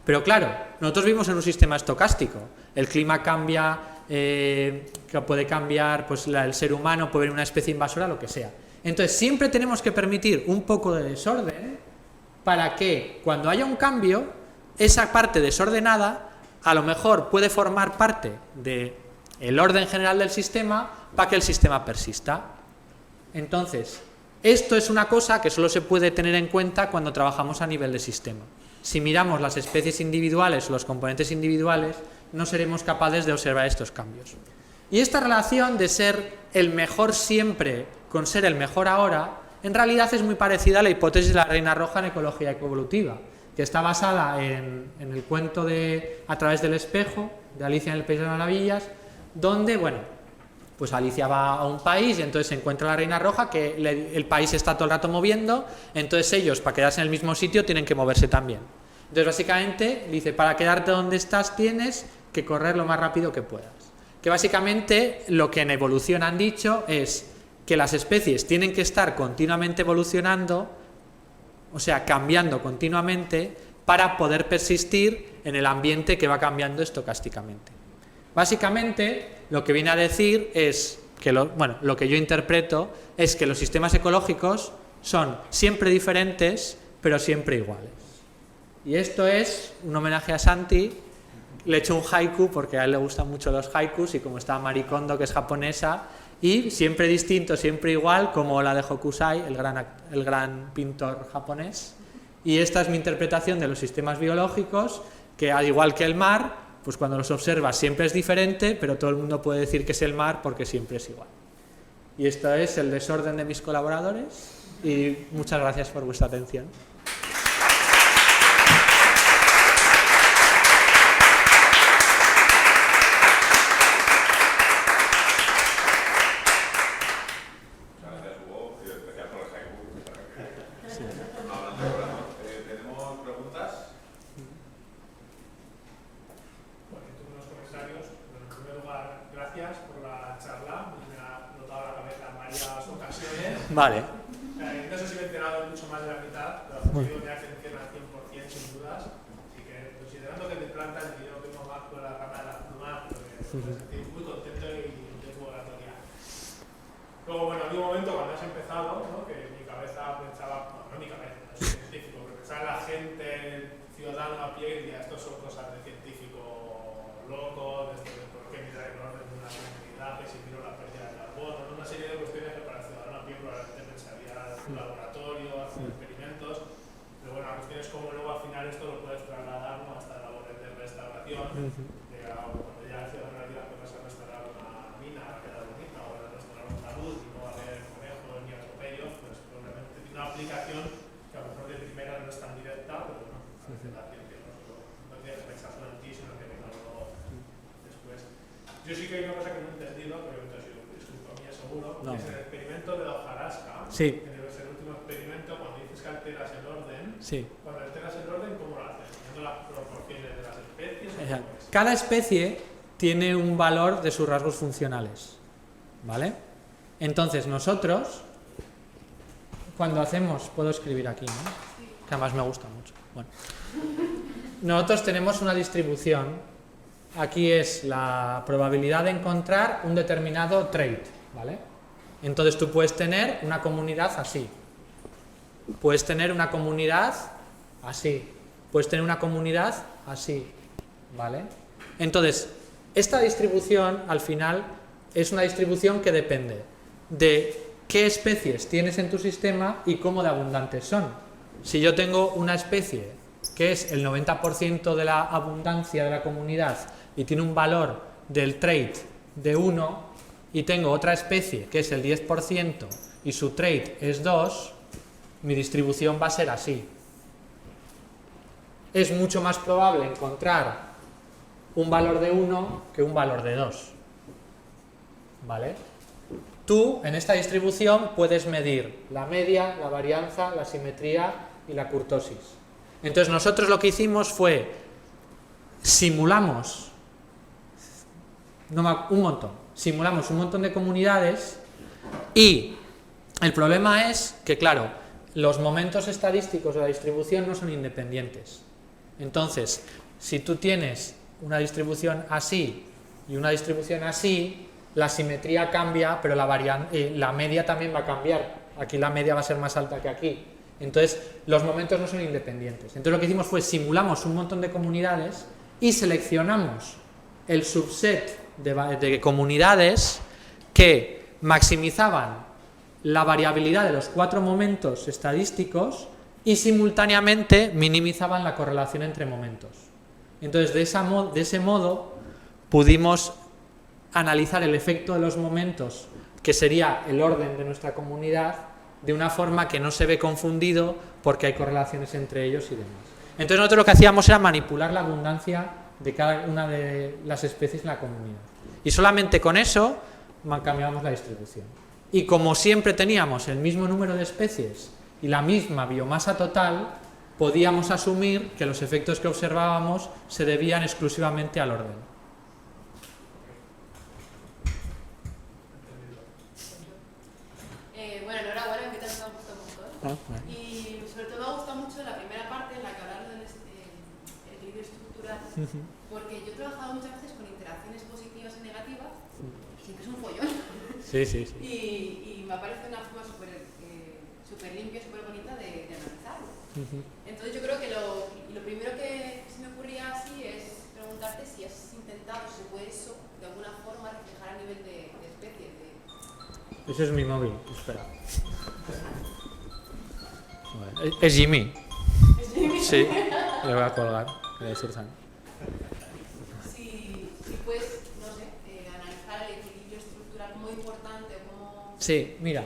Pero claro, nosotros vivimos en un sistema estocástico, el clima cambia, que puede cambiar, pues el ser humano puede venir una especie invasora, lo que sea. Entonces siempre tenemos que permitir un poco de desorden para que cuando haya un cambio, esa parte desordenada a lo mejor puede formar parte de el orden general del sistema para que el sistema persista. Entonces, esto es una cosa que solo se puede tener en cuenta cuando trabajamos a nivel de sistema. Si miramos las especies individuales o los componentes individuales, no seremos capaces de observar estos cambios. Y esta relación de ser el mejor siempre con ser el mejor ahora, en realidad es muy parecida a la hipótesis de la reina roja en ecología ecoevolutiva, que está basada en el cuento de A través del espejo, de Alicia en el País de las Maravillas, donde, bueno, pues Alicia va a un país y entonces se encuentra la reina roja, que el país está todo el rato moviendo, entonces ellos, para quedarse en el mismo sitio, tienen que moverse también. Entonces, básicamente, dice, para quedarte donde estás tienes que correr lo más rápido que puedas. Que básicamente lo que en evolución han dicho es que las especies tienen que estar continuamente evolucionando, o sea, cambiando continuamente, para poder persistir en el ambiente que va cambiando estocásticamente. Básicamente, lo que viene a decir es que lo que yo interpreto es que los sistemas ecológicos son siempre diferentes, pero siempre iguales. Y esto es un homenaje a Santi. Le he hecho un haiku porque a él le gustan mucho los haikus, y como está Marie Kondo, que es japonesa, y siempre distinto, siempre igual, como la de Hokusai, el gran pintor japonés. Y esta es mi interpretación de los sistemas biológicos, que al igual que el mar, pues cuando los observas siempre es diferente, pero todo el mundo puede decir que es el mar porque siempre es igual. Y esto es el desorden de mis colaboradores, y muchas gracias por vuestra atención. Vale. No sé si me he enterado mucho más de la mitad, pero ha sido mi atención al 100% sin dudas. Así que, considerando que de plantas yo no tengo más por la rama de las plumas, pero me sentí muy contento y de tu oratoria. Luego, bueno, había un momento cuando has empezado, ¿no? Que mi cabeza pensaba, no mi cabeza, no soy científico, pero pensaba en la gente, el ciudadano a pie, y decía, estos son cosas de científico loco, de por qué mirar el orden de una comunidad, que si miro la pérdida de carbono, ¿no? Una serie de cuestiones que para el ciudadano a pie probablemente pensaría en un laboratorio, hacer experimentos, pero bueno, la cuestión es cómo luego al final esto lo puedes trasladar, ¿no? Hasta labores de restauración, cuando ya el ciudadano diga que vas a restaurar una mina, va a quedar bonita, o vas a restaurar un talud y no va a haber conejos ni atropellos, pues probablemente tiene una aplicación que a lo mejor de primera no es tan directa, pero bueno, a veces la ciencia no tiene que pensar solo en ti, sino que venga luego después. Yo sí que hay una cosa que no he entendido, pero entonces es culpa mía seguro, que es el experimento de la hojarasca, Sí. que debe ser el último experimento, cuando dices que alteras el orden, Sí. cuando alteras el orden, ¿cómo lo haces? ¿Teniendo las proporciones de las especies? Exacto. Cada especie tiene un valor de sus rasgos funcionales, ¿vale? Entonces nosotros, cuando hacemos, puedo escribir aquí, ¿no? Que además me gusta mucho. Bueno. Nosotros tenemos una distribución, aquí es la probabilidad de encontrar un determinado trait, ¿vale? Entonces tú puedes tener una comunidad así, puedes tener una comunidad así, puedes tener una comunidad así, ¿vale? Entonces, esta distribución al final es una distribución que depende de qué especies tienes en tu sistema y cómo de abundantes son. Si yo tengo una especie que es el 90% de la abundancia de la comunidad y tiene un valor del trait de 1, y tengo otra especie que es el 10% y su trait es 2, mi distribución va a ser así. Es mucho más probable encontrar un valor de 1 que un valor de 2. ¿Vale? Tú, en esta distribución, puedes medir la media, la varianza, la simetría y la kurtosis. Entonces, nosotros lo que hicimos fue simulamos un montón de comunidades y el problema es que, claro, los momentos estadísticos de la distribución no son independientes. Entonces, si tú tienes una distribución así y una distribución así, la simetría cambia, pero la media también va a cambiar. Aquí la media va a ser más alta que aquí. Entonces, los momentos no son independientes. Entonces, lo que hicimos fue simulamos un montón de comunidades y seleccionamos el subset de comunidades que maximizaban la variabilidad de los 4 momentos estadísticos y simultáneamente minimizaban la correlación entre momentos. Entonces, de ese modo, pudimos analizar el efecto de los momentos, que sería el orden de nuestra comunidad, de una forma que no se ve confundido porque hay correlaciones entre ellos y demás. Entonces, nosotros lo que hacíamos era manipular la abundancia de cada una de las especies en la comunidad. Y solamente con eso cambiábamos la distribución. Y como siempre teníamos el mismo número de especies y la misma biomasa total, podíamos asumir que los efectos que observábamos se debían exclusivamente al orden. Bueno, enhorabuena, que te ha gustado mucho. Y sobre todo me ha gustado mucho la primera parte en la que hablaron del equilibrio estructural, porque yo he trabajado muchas veces con interacciones positivas y negativas, y siempre es un follón. Sí. Y me parece una forma súper limpia, súper bonita de analizarlo. Entonces yo creo que lo primero que se me ocurría así es preguntarte si has intentado, si se puede eso, de alguna forma reflejar a nivel de especie. Ese es mi móvil, espera. Es Jimmy. ¿Es Jimmy? Sí, le voy a colgar. Si puedes, no sé, analizar el equilibrio estructural como importante, como... Sí, mira,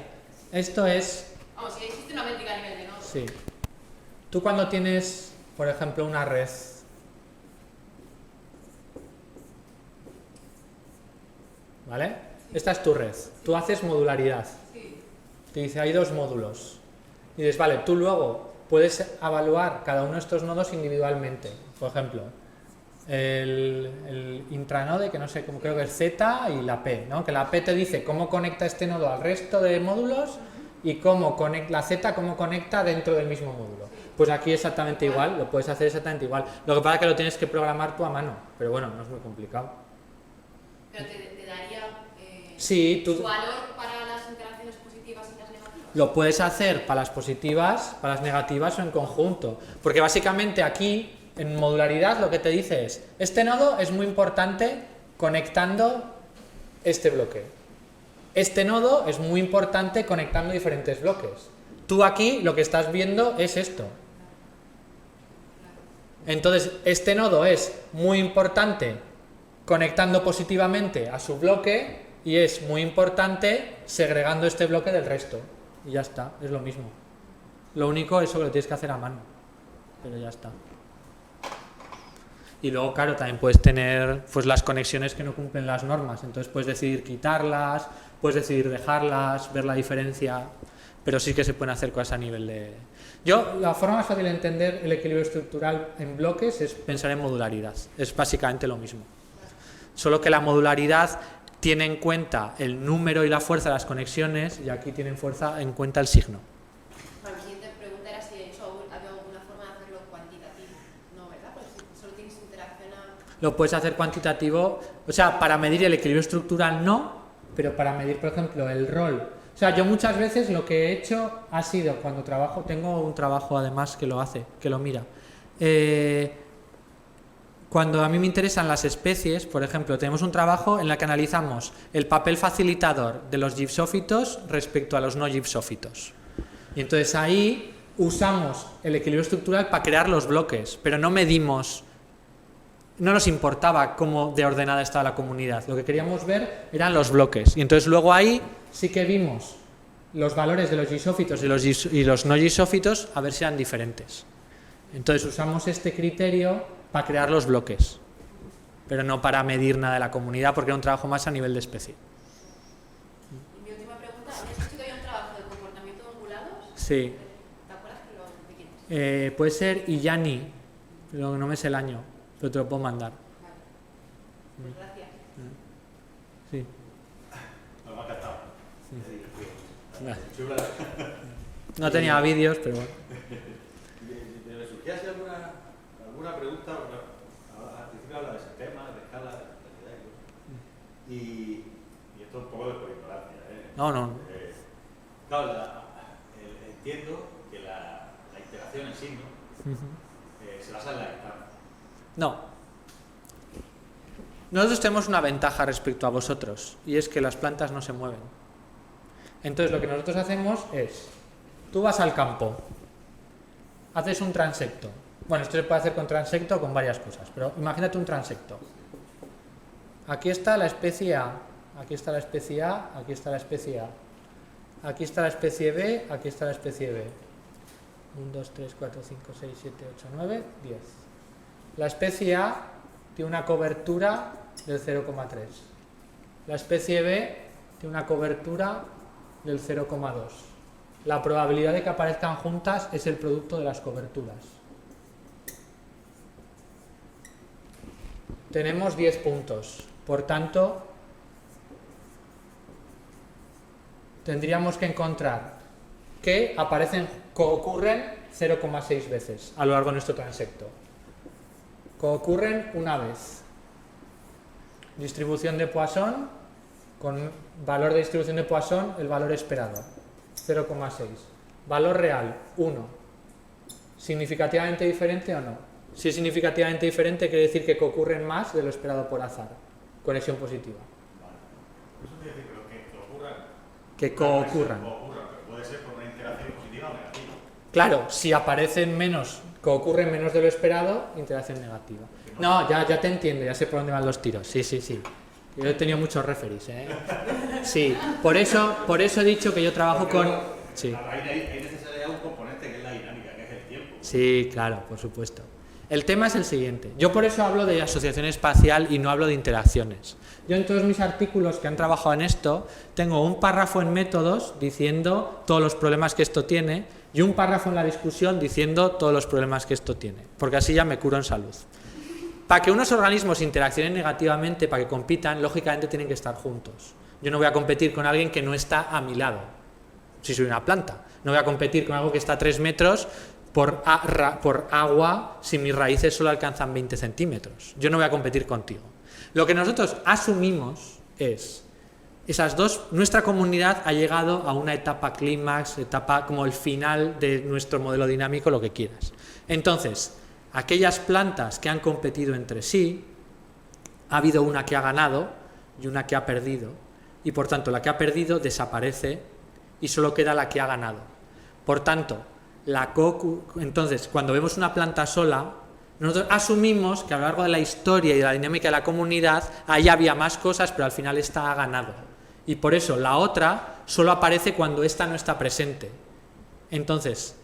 esto es... Vamos, si existe una métrica a nivel de nodo. Sí. Tú cuando tienes, por ejemplo, una red, ¿vale? Sí. Esta es tu red. Tú haces modularidad. Sí. Te dice, hay 2 módulos. Y dices, vale, tú luego puedes evaluar cada uno de estos nodos individualmente. Por ejemplo, el intranode, que no sé cómo, creo que es Z, y la P, ¿no? Que la P te dice cómo conecta este nodo al resto de módulos y la Z cómo conecta dentro del mismo módulo. Pues aquí exactamente igual, lo puedes hacer exactamente igual. Lo que pasa es que lo tienes que programar tú a mano, pero bueno, no es muy complicado. Pero te daría Sí, su valor para las interacciones positivas y las negativas. Lo puedes hacer para las positivas, para las negativas o en conjunto. Porque básicamente aquí, en modularidad, lo que te dice es, este nodo es muy importante conectando este bloque. Este nodo es muy importante conectando diferentes bloques. Tú aquí lo que estás viendo es esto. Entonces, este nodo es muy importante conectando positivamente a su bloque y es muy importante segregando este bloque del resto. Y ya está, es lo mismo. Lo único es que lo tienes que hacer a mano. Pero ya está. Y luego, claro, también puedes tener pues las conexiones que no cumplen las normas. Entonces puedes decidir quitarlas, puedes decidir dejarlas, ver la diferencia. Pero sí que se pueden hacer cosas a nivel de... La forma más fácil de entender el equilibrio estructural en bloques es pensar en modularidad. Es básicamente lo mismo. Solo que la modularidad tiene en cuenta el número y la fuerza de las conexiones y aquí tiene en cuenta el signo. Mi siguiente pregunta era si eso había alguna forma de hacerlo cuantitativo. No, ¿verdad? Porque si solo tienes interacción Lo puedes hacer cuantitativo, o sea, para medir el equilibrio estructural no, pero para medir, por ejemplo, el rol. O sea, yo muchas veces lo que he hecho ha sido cuando trabajo, tengo un trabajo además que lo hace, que lo mira. Cuando a mí me interesan las especies, por ejemplo, tenemos un trabajo en el que analizamos el papel facilitador de los gipsófitos respecto a los no gipsófitos. Y entonces ahí usamos el equilibrio estructural para crear los bloques, pero no medimos, no nos importaba cómo de ordenada estaba la comunidad. Lo que queríamos ver eran los bloques. Y entonces luego ahí sí que vimos los valores de los gipsófitos y los no gipsófitos a ver si eran diferentes. Entonces usamos este criterio para crear los bloques, pero no para medir nada de la comunidad, porque era un trabajo más a nivel de especie. Y mi última pregunta, ¿habías dicho que había un trabajo de comportamiento de ungulados? Sí. ¿Te acuerdas de quién es? Puede ser Illani, pero no me sé el año, pero te lo puedo mandar. Vale. Pues gracias. Sí. Nos ha encantado. No tenía vídeos, pero bueno. ¿Me surgía así alguna pregunta? Bueno, al principio habla de sistemas, de escala, de complejidad y esto es un poco de por ignorancia. No. Claro, entiendo que la interacción en signo se basa en la distancia. No. Nosotros tenemos una ventaja respecto a vosotros, y es que las plantas no se mueven. Entonces lo que nosotros hacemos es, tú vas al campo, haces un transecto. Bueno, esto se puede hacer con transecto o con varias cosas, pero imagínate un transecto. Aquí está la especie A, aquí está la especie A, aquí está la especie A. Aquí está la especie B, aquí está la especie B. 1, 2, 3, 4, 5, 6, 7, 8, 9, 10. La especie A tiene una cobertura del 0,3. La especie B tiene una cobertura del 0,2. La probabilidad de que aparezcan juntas es el producto de las coberturas. Tenemos 10 puntos, por tanto, tendríamos que encontrar que coocurren 0,6 veces a lo largo de nuestro transecto. Coocurren una vez. Distribución de Poisson, con valor de distribución de Poisson, el valor esperado, 0,6. Valor real, 1. ¿Significativamente diferente o no? Si es significativamente diferente, quiere decir que coocurren más de lo esperado por azar. Conexión positiva. Vale. Eso quiere decir que ocurran. Que coocurran. Pero puede ser por una interacción positiva o negativa. Claro, si aparecen menos, coocurren menos de lo esperado, interacción negativa. No, ya te entiendo, ya sé por dónde van los tiros. Sí. Yo he tenido muchos referees, ¿eh? Sí, por eso he dicho que yo trabajo con... Sí. Ahí necesitaría un componente que es la dinámica, que es el tiempo. Sí, claro, por supuesto. El tema es el siguiente. Yo por eso hablo de asociación espacial y no hablo de interacciones. Yo en todos mis artículos que han trabajado en esto, tengo un párrafo en métodos diciendo todos los problemas que esto tiene y un párrafo en la discusión diciendo todos los problemas que esto tiene. Porque así ya me curo en salud. Para que unos organismos interaccionen negativamente, para que compitan, lógicamente tienen que estar juntos. Yo no voy a competir con alguien que no está a mi lado. si soy una planta. No voy a competir con algo que está a 3 metros por agua si mis raíces solo alcanzan 20 centímetros. Yo no voy a competir contigo. Lo que nosotros asumimos es, nuestra comunidad ha llegado a una etapa clímax, etapa como el final de nuestro modelo dinámico, lo que quieras. Entonces, aquellas plantas que han competido entre sí, ha habido una que ha ganado y una que ha perdido, y por tanto la que ha perdido desaparece y solo queda la que ha ganado. Por tanto, entonces, cuando vemos una planta sola, nosotros asumimos que a lo largo de la historia y de la dinámica de la comunidad, ahí había más cosas, pero al final esta ha ganado. Y por eso la otra solo aparece cuando esta no está presente. Entonces,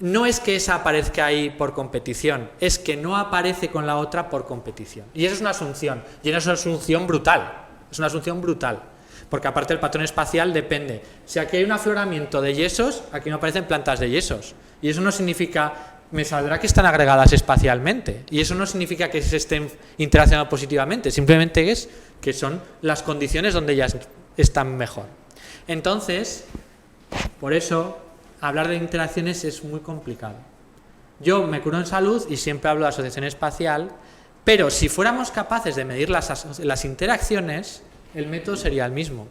no es que esa aparezca ahí por competición, es que no aparece con la otra por competición. Y eso es una asunción, y es una asunción brutal. Es una asunción brutal. Porque aparte el patrón espacial depende. Si aquí hay un afloramiento de yesos, aquí no aparecen plantas de yesos. Y eso no significa, me saldrá que están agregadas espacialmente. Y eso no significa que se estén interaccionando positivamente. Simplemente es que son las condiciones donde ellas están mejor. Entonces, por eso, hablar de interacciones es muy complicado. Yo me curo en salud y siempre hablo de asociación espacial, pero si fuéramos capaces de medir las interacciones, el método sería el mismo.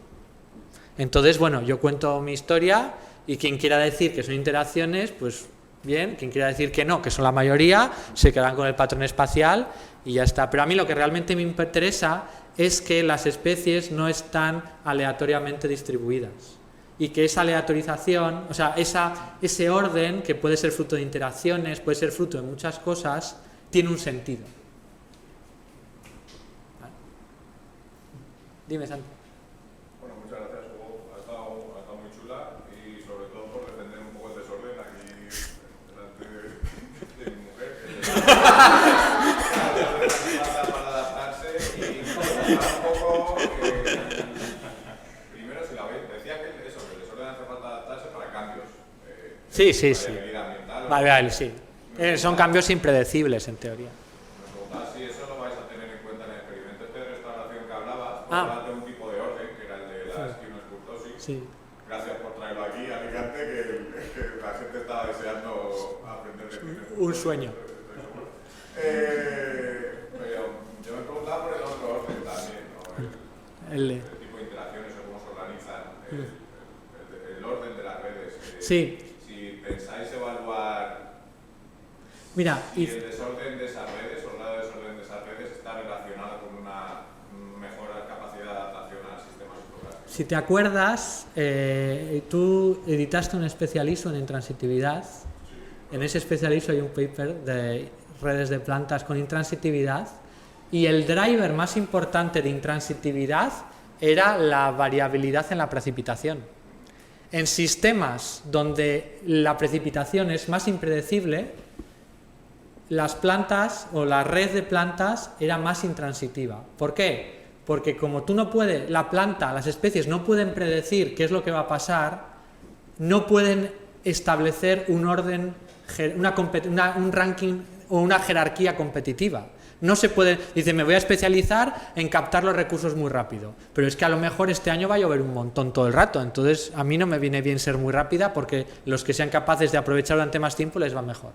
Entonces, bueno, yo cuento mi historia y quien quiera decir que son interacciones, pues bien, quien quiera decir que no, que son la mayoría, se quedan con el patrón espacial y ya está. Pero a mí lo que realmente me interesa es que las especies no están aleatoriamente distribuidas y que esa aleatorización, o sea, ese orden que puede ser fruto de interacciones, puede ser fruto de muchas cosas, tiene un sentido. Dime, Santi. Bueno, muchas gracias, Hugo. Ha estado muy chula y sobre todo por defender un poco el desorden aquí delante de mi mujer. Para adaptarse y un poco... primero, si la veis, decía que el desorden hace falta adaptarse para cambios. Sí. Ambiental, vale, sí. Son cambios impredecibles, en teoría. Si eso lo vais a tener en cuenta en el experimento de restauración que hablabas, de un tipo de orden, que era el de la esquinoescurtosis. Sí. Gracias por traerlo aquí, Alicante, que la gente estaba deseando aprender de ti. Un sueño. Pero yo me preguntaba por el otro orden también, ¿no? El tipo de interacciones o cómo se organizan, el orden de las redes. Sí. Si pensáis evaluar Mira, si el desorden de esas redes o el grado de desorden de esas redes está relacionado con una mejor capacidad de adaptación al sistema psicográfico. Si te acuerdas, tú editaste un especializo en intransitividad. En ese especializo hay un paper de redes de plantas con intransitividad y el driver más importante de intransitividad era la variabilidad en la precipitación. En sistemas donde la precipitación es más impredecible, las plantas o la red de plantas era más intransitiva. ¿Por qué? Porque como tú no puedes, la planta, las especies no pueden predecir qué es lo que va a pasar, no pueden establecer un orden, un ranking o una jerarquía competitiva. No se puede, dice, me voy a especializar en captar los recursos muy rápido, pero es que a lo mejor este año va a llover un montón todo el rato, entonces a mí no me viene bien ser muy rápida porque los que sean capaces de aprovechar durante más tiempo les va mejor.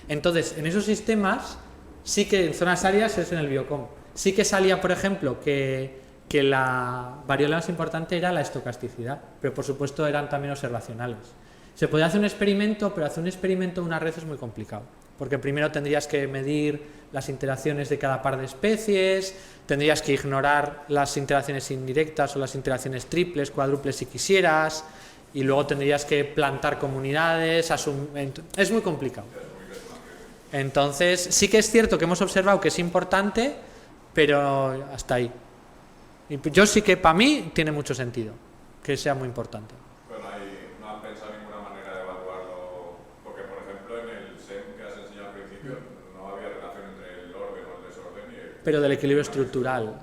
Entonces, en esos sistemas, sí que en zonas áridas es en el biocom, sí que salía, por ejemplo, que la variable más importante era la estocasticidad, pero por supuesto eran también observacionales. Se podía hacer un experimento, pero hacer un experimento de una red es muy complicado, porque primero tendrías que medir las interacciones de cada par de especies, tendrías que ignorar las interacciones indirectas o las interacciones triples, cuádruples si quisieras, y luego tendrías que plantar comunidades, es muy complicado. Entonces, sí que es cierto que hemos observado que es importante, pero hasta ahí. Y yo sí que, para mí, tiene mucho sentido que sea muy importante. Pero no han pensado ninguna manera de evaluarlo, porque por ejemplo en el SEM que has enseñado al principio no había relación entre el orden o el desorden y el... Pero del equilibrio estructural.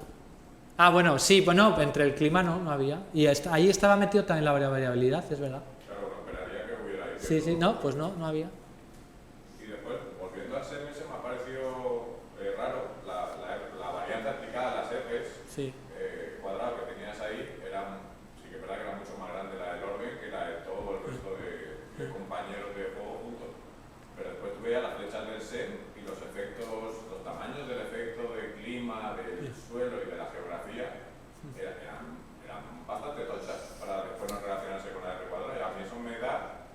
Ah, bueno, sí, bueno, entre el clima no había. Y ahí estaba metido también la variabilidad, es verdad. Claro, no esperaría que hubiera ahí. Sí, no, pues no había. Y después, volviendo al SEM, me ha parecido raro la varianza aplicada a las Fs. Sí. Cuadrado que tenías ahí, sí que es verdad que era mucho más grande la del orden que la del todo. SEM y los efectos, los tamaños del efecto del clima, del suelo y de la geografía eran bastante tochas para después no relacionarse con la R cuadrada. Y a mí eso me da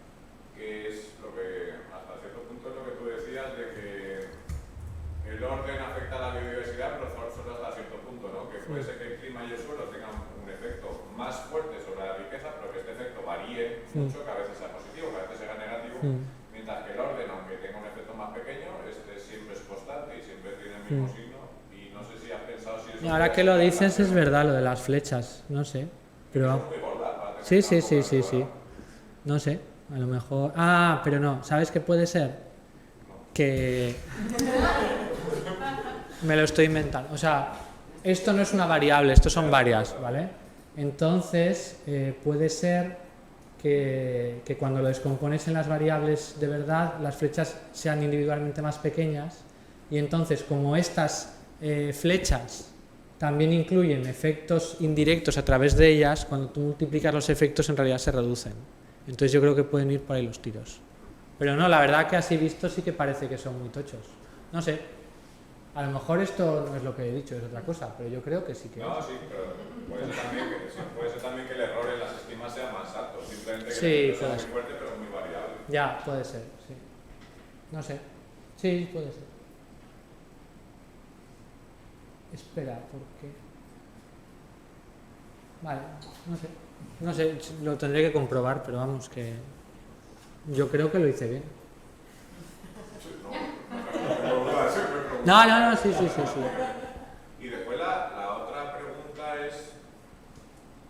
que es lo que, hasta cierto punto es lo que tú decías de que el orden afecta a la biodiversidad, pero solo hasta cierto punto, ¿no? Que puede ser que el clima y el suelo tengan un efecto más fuerte sobre la riqueza, pero que este efecto varíe mucho, que a veces sea positivo, que a veces sea negativo, mientras que el orden, aunque tenga un efecto más pequeño, este siempre es constante y siempre tiene el mismo signo. Y no sé si has pensado si eso... Y ahora que lo dices es verdad lo de las flechas, no sé. Pero... Es muy gorda para tener Sí. una No sé, a lo mejor... Ah, pero no, ¿sabes qué puede ser? Que... Me lo estoy inventando. O sea, esto no es una variable, esto son varias, ¿vale? Entonces, puede ser que cuando lo descompones en las variables de verdad, las flechas sean individualmente más pequeñas y entonces, como estas flechas también incluyen efectos indirectos a través de ellas, cuando tú multiplicas los efectos en realidad se reducen. Entonces yo creo que pueden ir por ahí los tiros. Pero no, la verdad que así visto sí que parece que son muy tochos. No sé. A lo mejor esto no es lo que he dicho, es otra cosa, pero yo creo que sí que No, es. sí, pero puede ser también que el error en las estimas sea más alto, simplemente que Sí, el efecto puede sea ser. muy fuerte, pero muy variable. Ya, puede ser, sí. No sé. Sí, puede ser. Espera, ¿por qué? Vale, no sé. No sé, lo tendré que comprobar, pero vamos, que yo creo que lo hice bien. No, sí. Y después la otra pregunta es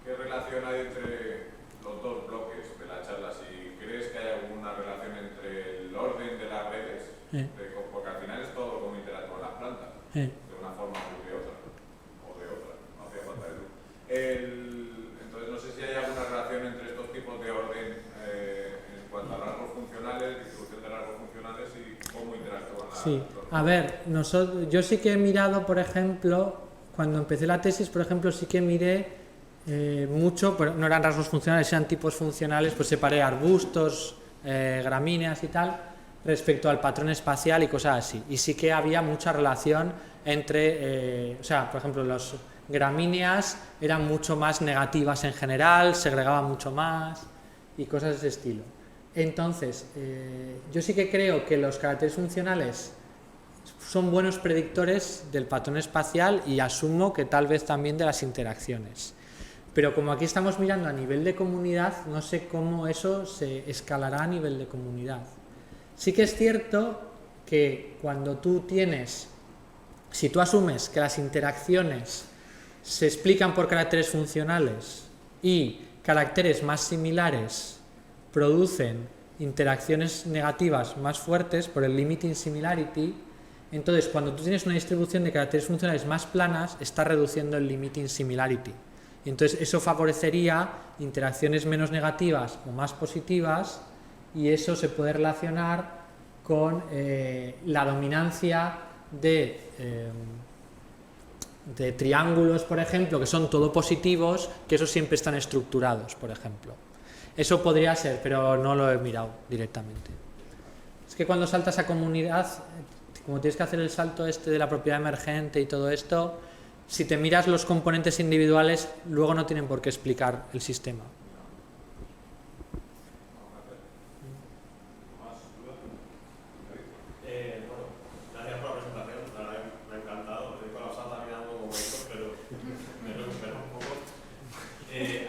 ¿qué relación hay entre los dos bloques de la charla? Si crees que hay alguna relación entre el orden de las redes, porque al final es todo cómo interactúan las plantas, de una forma o de otra, no hacía falta de luz. Entonces no sé si hay alguna relación entre estos tipos de orden en cuanto a rasgos funcionales, distribución de rasgos funcionales y cómo interactúan las Sí, a ver, yo sí que he mirado, por ejemplo, cuando empecé la tesis, por ejemplo, sí que miré mucho, pero no eran rasgos funcionales, eran tipos funcionales, pues separé arbustos, gramíneas y tal, respecto al patrón espacial y cosas así. Y sí que había mucha relación entre, o sea, por ejemplo, las gramíneas eran mucho más negativas en general, segregaban mucho más y cosas de ese estilo. Entonces, yo sí que creo que los caracteres funcionales son buenos predictores del patrón espacial y asumo que tal vez también de las interacciones. Pero como aquí estamos mirando a nivel de comunidad, no sé cómo eso se escalará a nivel de comunidad. Sí que es cierto que cuando tú tienes, si tú asumes que las interacciones se explican por caracteres funcionales y caracteres más similares producen interacciones negativas más fuertes por el limiting similarity, entonces cuando tú tienes una distribución de caracteres funcionales más planas, estás reduciendo el limiting similarity. Y entonces eso favorecería interacciones menos negativas o más positivas y eso se puede relacionar con la dominancia de triángulos, por ejemplo, que son todo positivos, que esos siempre están estructurados, por ejemplo. Eso podría ser, pero no lo he mirado directamente. Es que cuando saltas a comunidad, como tienes que hacer el salto este de la propiedad emergente y todo esto, si te miras los componentes individuales, luego no tienen por qué explicar el sistema. Bueno, gracias por la presentación, la verdad me ha encantado. He colapsado también algo como esto, pero me recupero un poco.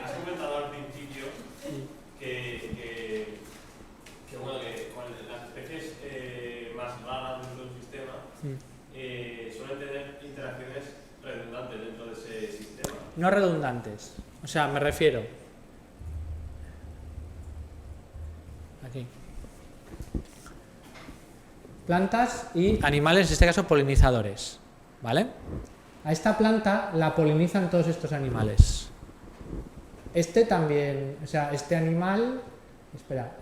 Has comentado al principio que bueno, que con las especies más raras dentro del sistema suelen tener interacciones redundantes dentro de ese sistema. No redundantes, o sea, me refiero. Aquí. Plantas y animales, en este caso polinizadores, ¿vale? A esta planta la polinizan todos estos animales. Este también, o sea, este animal, espera,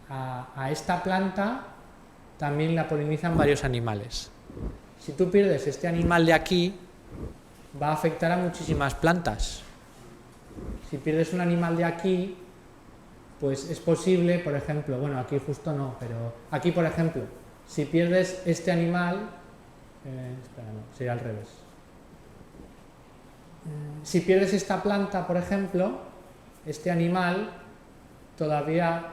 a esta planta también la polinizan varios animales. Si tú pierdes este animal de aquí, va a afectar a muchísimas plantas. Si pierdes un animal de aquí, pues es posible, por ejemplo, bueno, aquí justo no, pero aquí, por ejemplo, si pierdes este animal, espera, no, sería al revés. Si pierdes esta planta, por ejemplo, este animal todavía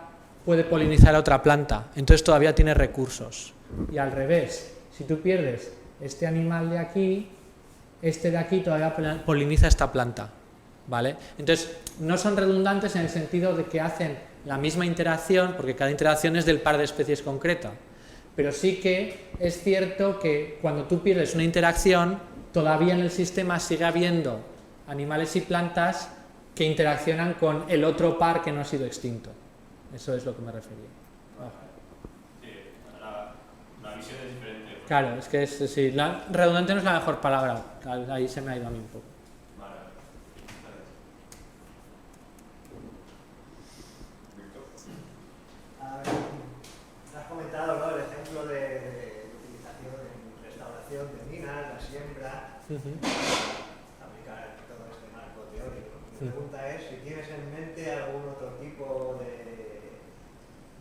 puede polinizar a otra planta, entonces todavía tiene recursos. Y al revés, si tú pierdes este animal de aquí, este de aquí todavía poliniza esta planta, ¿vale? Entonces, no son redundantes en el sentido de que hacen la misma interacción, porque cada interacción es del par de especies concreta, pero sí que es cierto que cuando tú pierdes una interacción, todavía en el sistema sigue habiendo animales y plantas que interaccionan con el otro par que no ha sido extinto. Eso es lo que me refería. Sí, la visión es diferente. Claro, es que sí, redundante no es la mejor palabra, ahí se me ha ido a mí un poco. Vale. Has comentado, ¿no?, el ejemplo de utilización en restauración de minas, la siembra, aplicar todo este marco teórico. Mi pregunta es si tienes en mente algún otro tipo de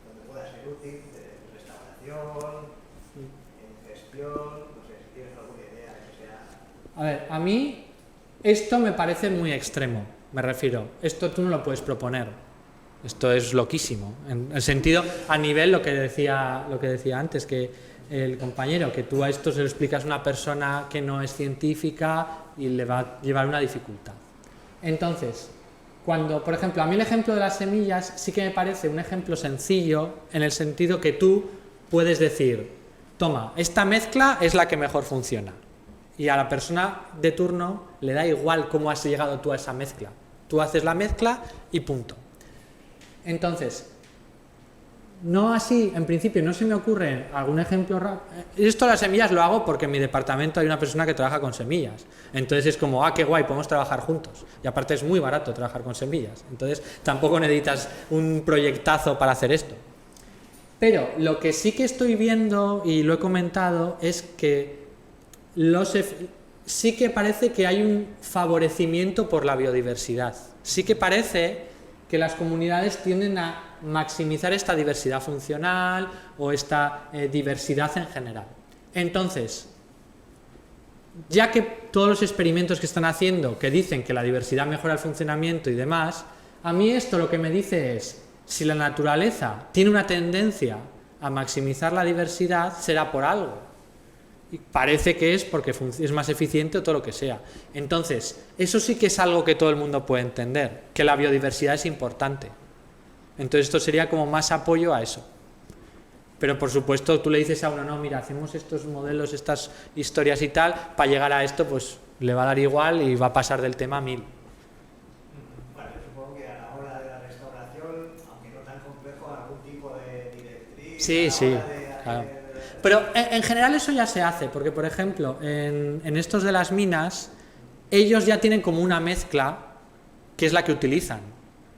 donde pueda ser útil, de restauración, en gestión, no sé, si tienes alguna idea que sea... A ver, a mí esto me parece muy extremo, me refiero. Esto tú no lo puedes proponer. Esto es loquísimo. En el sentido, a nivel lo que decía antes, que el compañero, que tú a esto se lo explicas a una persona que no es científica y le va a llevar una dificultad. Entonces, cuando, por ejemplo, a mí el ejemplo de las semillas sí que me parece un ejemplo sencillo en el sentido que tú puedes decir, toma, esta mezcla es la que mejor funciona. Y a la persona de turno le da igual cómo has llegado tú a esa mezcla. Tú haces la mezcla y punto. Entonces, no así, en principio no se me ocurre algún ejemplo rápido. Esto de las semillas lo hago porque en mi departamento hay una persona que trabaja con semillas. Entonces es como, qué guay, podemos trabajar juntos. Y aparte es muy barato trabajar con semillas. Entonces tampoco necesitas un proyectazo para hacer esto. Pero lo que sí que estoy viendo, y lo he comentado, es que sí que parece que hay un favorecimiento por la biodiversidad. Sí que parece que las comunidades tienden a maximizar esta diversidad funcional o esta diversidad en general. Entonces, ya que todos los experimentos que están haciendo que dicen que la diversidad mejora el funcionamiento y demás, a mí esto lo que me dice es, si la naturaleza tiene una tendencia a maximizar la diversidad, será por algo. Y parece que es porque es más eficiente o todo lo que sea. Entonces, eso sí que es algo que todo el mundo puede entender, que la biodiversidad es importante. Entonces esto sería como más apoyo a eso. Pero por supuesto tú le dices a uno, no, mira, hacemos estos modelos, estas historias y tal, para llegar a esto pues le va a dar igual y va a pasar del tema a 1000. Bueno, yo supongo que a la hora de la restauración, aunque no tan complejo, algún tipo de directriz... Sí, claro. Pero en general eso ya se hace, porque por ejemplo, en estos de las minas, ellos ya tienen como una mezcla que es la que utilizan.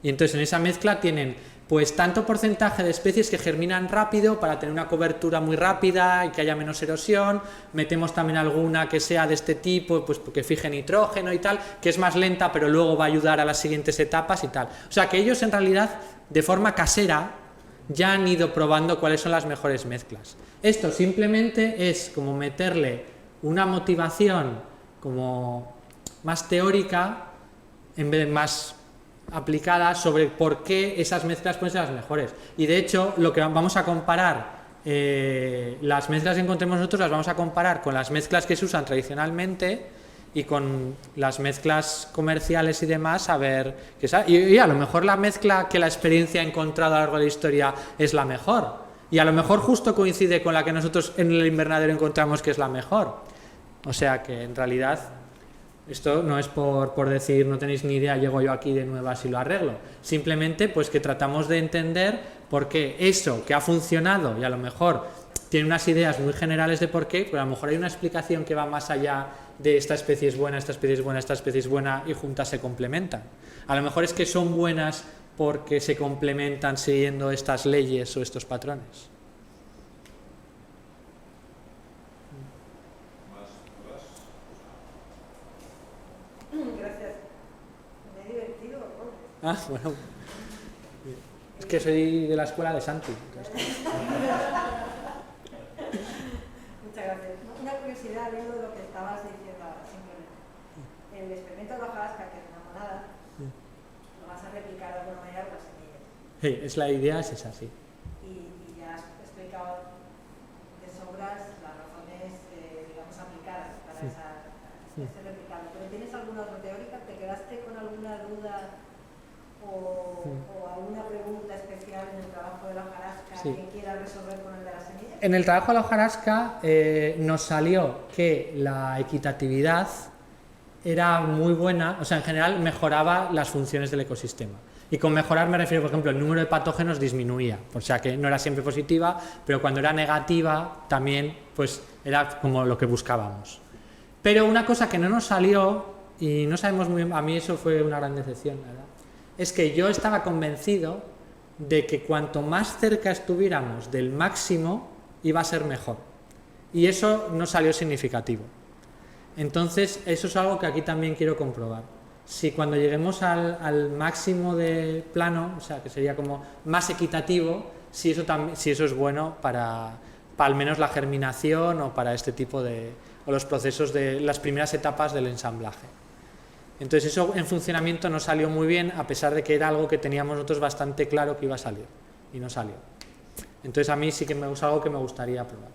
Y entonces en esa mezcla tienen pues tanto porcentaje de especies que germinan rápido para tener una cobertura muy rápida y que haya menos erosión. Metemos también alguna que sea de este tipo, pues porque fije nitrógeno y tal, que es más lenta pero luego va a ayudar a las siguientes etapas y tal. O sea que ellos en realidad de forma casera ya han ido probando cuáles son las mejores mezclas. Esto simplemente es como meterle una motivación como más teórica en vez de más aplicada sobre por qué esas mezclas pueden ser las mejores. Y de hecho, lo que vamos a comparar, las mezclas que encontremos nosotros las vamos a comparar con las mezclas que se usan tradicionalmente y con las mezclas comerciales y demás, a ver qué sale. Y a lo mejor la mezcla que la experiencia ha encontrado a lo largo de la historia es la mejor. Y a lo mejor justo coincide con la que nosotros en el invernadero encontramos que es la mejor. O sea que en realidad esto no es por decir no tenéis ni idea, llego yo aquí de nuevas y lo arreglo. Simplemente pues que tratamos de entender por qué eso que ha funcionado y a lo mejor tiene unas ideas muy generales de por qué, pero a lo mejor hay una explicación que va más allá de esta especie es buena, esta especie es buena, esta especie es buena y juntas se complementan. A lo mejor es que son buenas porque se complementan siguiendo estas leyes o estos patrones. Gracias. Me he divertido. ¿No? Bueno. Es que soy de la escuela de Santi. Entonces. curiosidad viendo de lo que estabas diciendo ahora, simplemente. El experimento de la hojarasca, que es una monada, lo vas a replicar de alguna manera con las semillas. Sí, la idea es esa, sí. Y ya has explicado de sobras las razones, digamos, aplicadas para ese replicado. ¿Pero tienes alguna otra teórica? ¿Te quedaste con alguna duda o alguna pregunta especial en el trabajo de la hojarasca que quieras resolver con el de las semillas? En el trabajo de la hojarasca nos salió que la equitatividad era muy buena, o sea, en general mejoraba las funciones del ecosistema. Y con mejorar me refiero, por ejemplo, el número de patógenos disminuía, o sea que no era siempre positiva, pero cuando era negativa también pues era como lo que buscábamos. Pero una cosa que no nos salió, y no sabemos muy bien, a mí eso fue una gran decepción, ¿verdad? Es que yo estaba convencido de que cuanto más cerca estuviéramos del máximo, iba a ser mejor. Y eso no salió significativo. Entonces, eso es algo que aquí también quiero comprobar. Si cuando lleguemos al máximo de plano, o sea, que sería como más equitativo, si eso es bueno para al menos la germinación o para este tipo de... o los procesos de las primeras etapas del ensamblaje. Entonces eso en funcionamiento no salió muy bien, a pesar de que era algo que teníamos nosotros bastante claro que iba a salir, y no salió. Entonces a mí sí que es algo que me gustaría probar.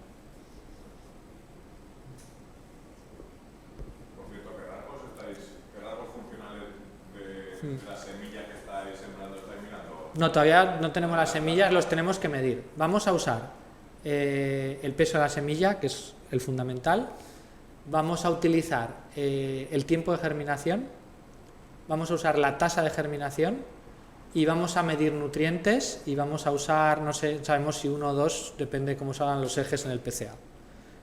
Por cierto, ¿qué rasgos funcionales de la semilla que estáis sembrando estáis mirando? No, todavía no tenemos las semillas, los tenemos que medir. Vamos a usar el peso de la semilla, que es el fundamental. Vamos a utilizar el tiempo de germinación, vamos a usar la tasa de germinación y vamos a medir nutrientes y vamos a usar, no sé, sabemos si 1 o 2, depende de cómo salgan los ejes en el PCA.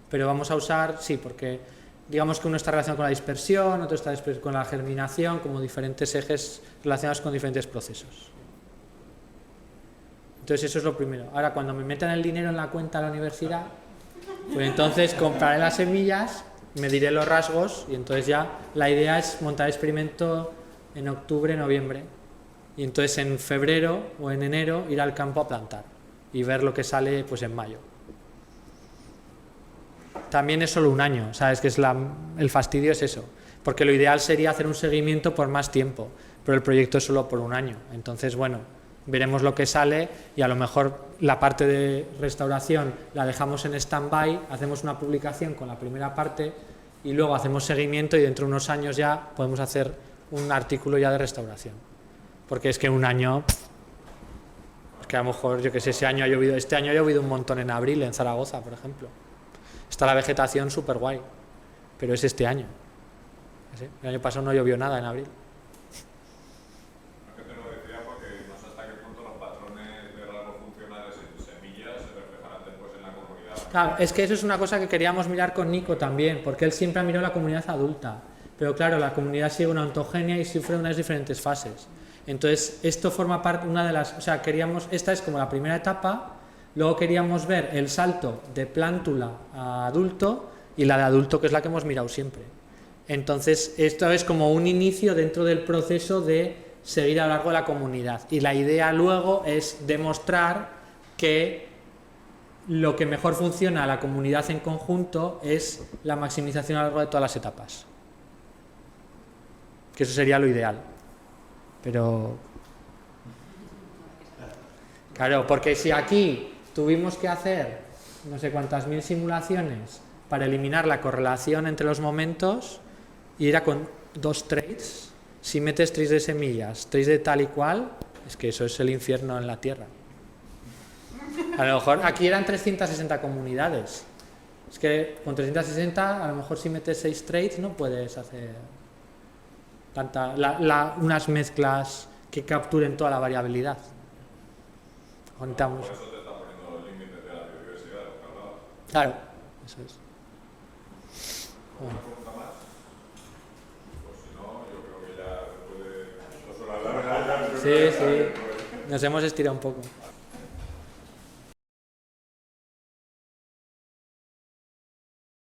Pero vamos a usar, sí, porque digamos que uno está relacionado con la dispersión, otro está con la germinación, como diferentes ejes relacionados con diferentes procesos. Entonces eso es lo primero. Ahora, cuando me metan el dinero en la cuenta a la universidad, pues entonces compraré las semillas, mediré los rasgos y entonces ya la idea es montar el experimento en octubre, noviembre. Y entonces en febrero o en enero ir al campo a plantar y ver lo que sale pues en mayo. También es solo un año, ¿sabes? Que es el fastidio es eso, porque lo ideal sería hacer un seguimiento por más tiempo, pero el proyecto es solo por un año. Entonces, bueno, veremos lo que sale y a lo mejor la parte de restauración la dejamos en stand-by, hacemos una publicación con la primera parte y luego hacemos seguimiento y dentro de unos años ya podemos hacer un artículo ya de restauración. Porque es que un año, es que a lo mejor, yo que sé, este año ha llovido un montón en abril en Zaragoza, por ejemplo. Está la vegetación súper guay, pero es este año. ¿Sí? El año pasado no llovió nada en abril. Es que te lo decía porque no sé hasta qué punto los patrones de rasgos funcionales en semillas se reflejarán después en la comunidad. Claro, es que eso es una cosa que queríamos mirar con Nico también, porque él siempre ha mirado la comunidad adulta. Pero claro, la comunidad sigue una ontogenia y sufre unas diferentes fases. Entonces, esto forma parte, una de las, o sea, esta es como la primera etapa, luego queríamos ver el salto de plántula a adulto y la de adulto, que es la que hemos mirado siempre. Entonces, esto es como un inicio dentro del proceso de seguir a lo largo de la comunidad. Y la idea luego es demostrar que lo que mejor funciona a la comunidad en conjunto es la maximización a lo largo de todas las etapas. Que eso sería lo ideal. Pero claro, porque si aquí tuvimos que hacer no sé cuántas mil simulaciones para eliminar la correlación entre los momentos y era con 2 trades, si metes 3 de semillas, 3 de tal y cual, es que eso es el infierno en la tierra. A lo mejor aquí eran 360 comunidades, es que con 360 a lo mejor si metes 6 trades no puedes hacer unas mezclas que capturen toda la variabilidad. Contamos. Por eso te está poniendo los límites de la biodiversidad de los que hablabas. Claro, eso es. ¿Alguna pregunta más? Pues si no, yo creo que ya después de 2 horas largas... Sí, sí. Nos hemos estirado un poco.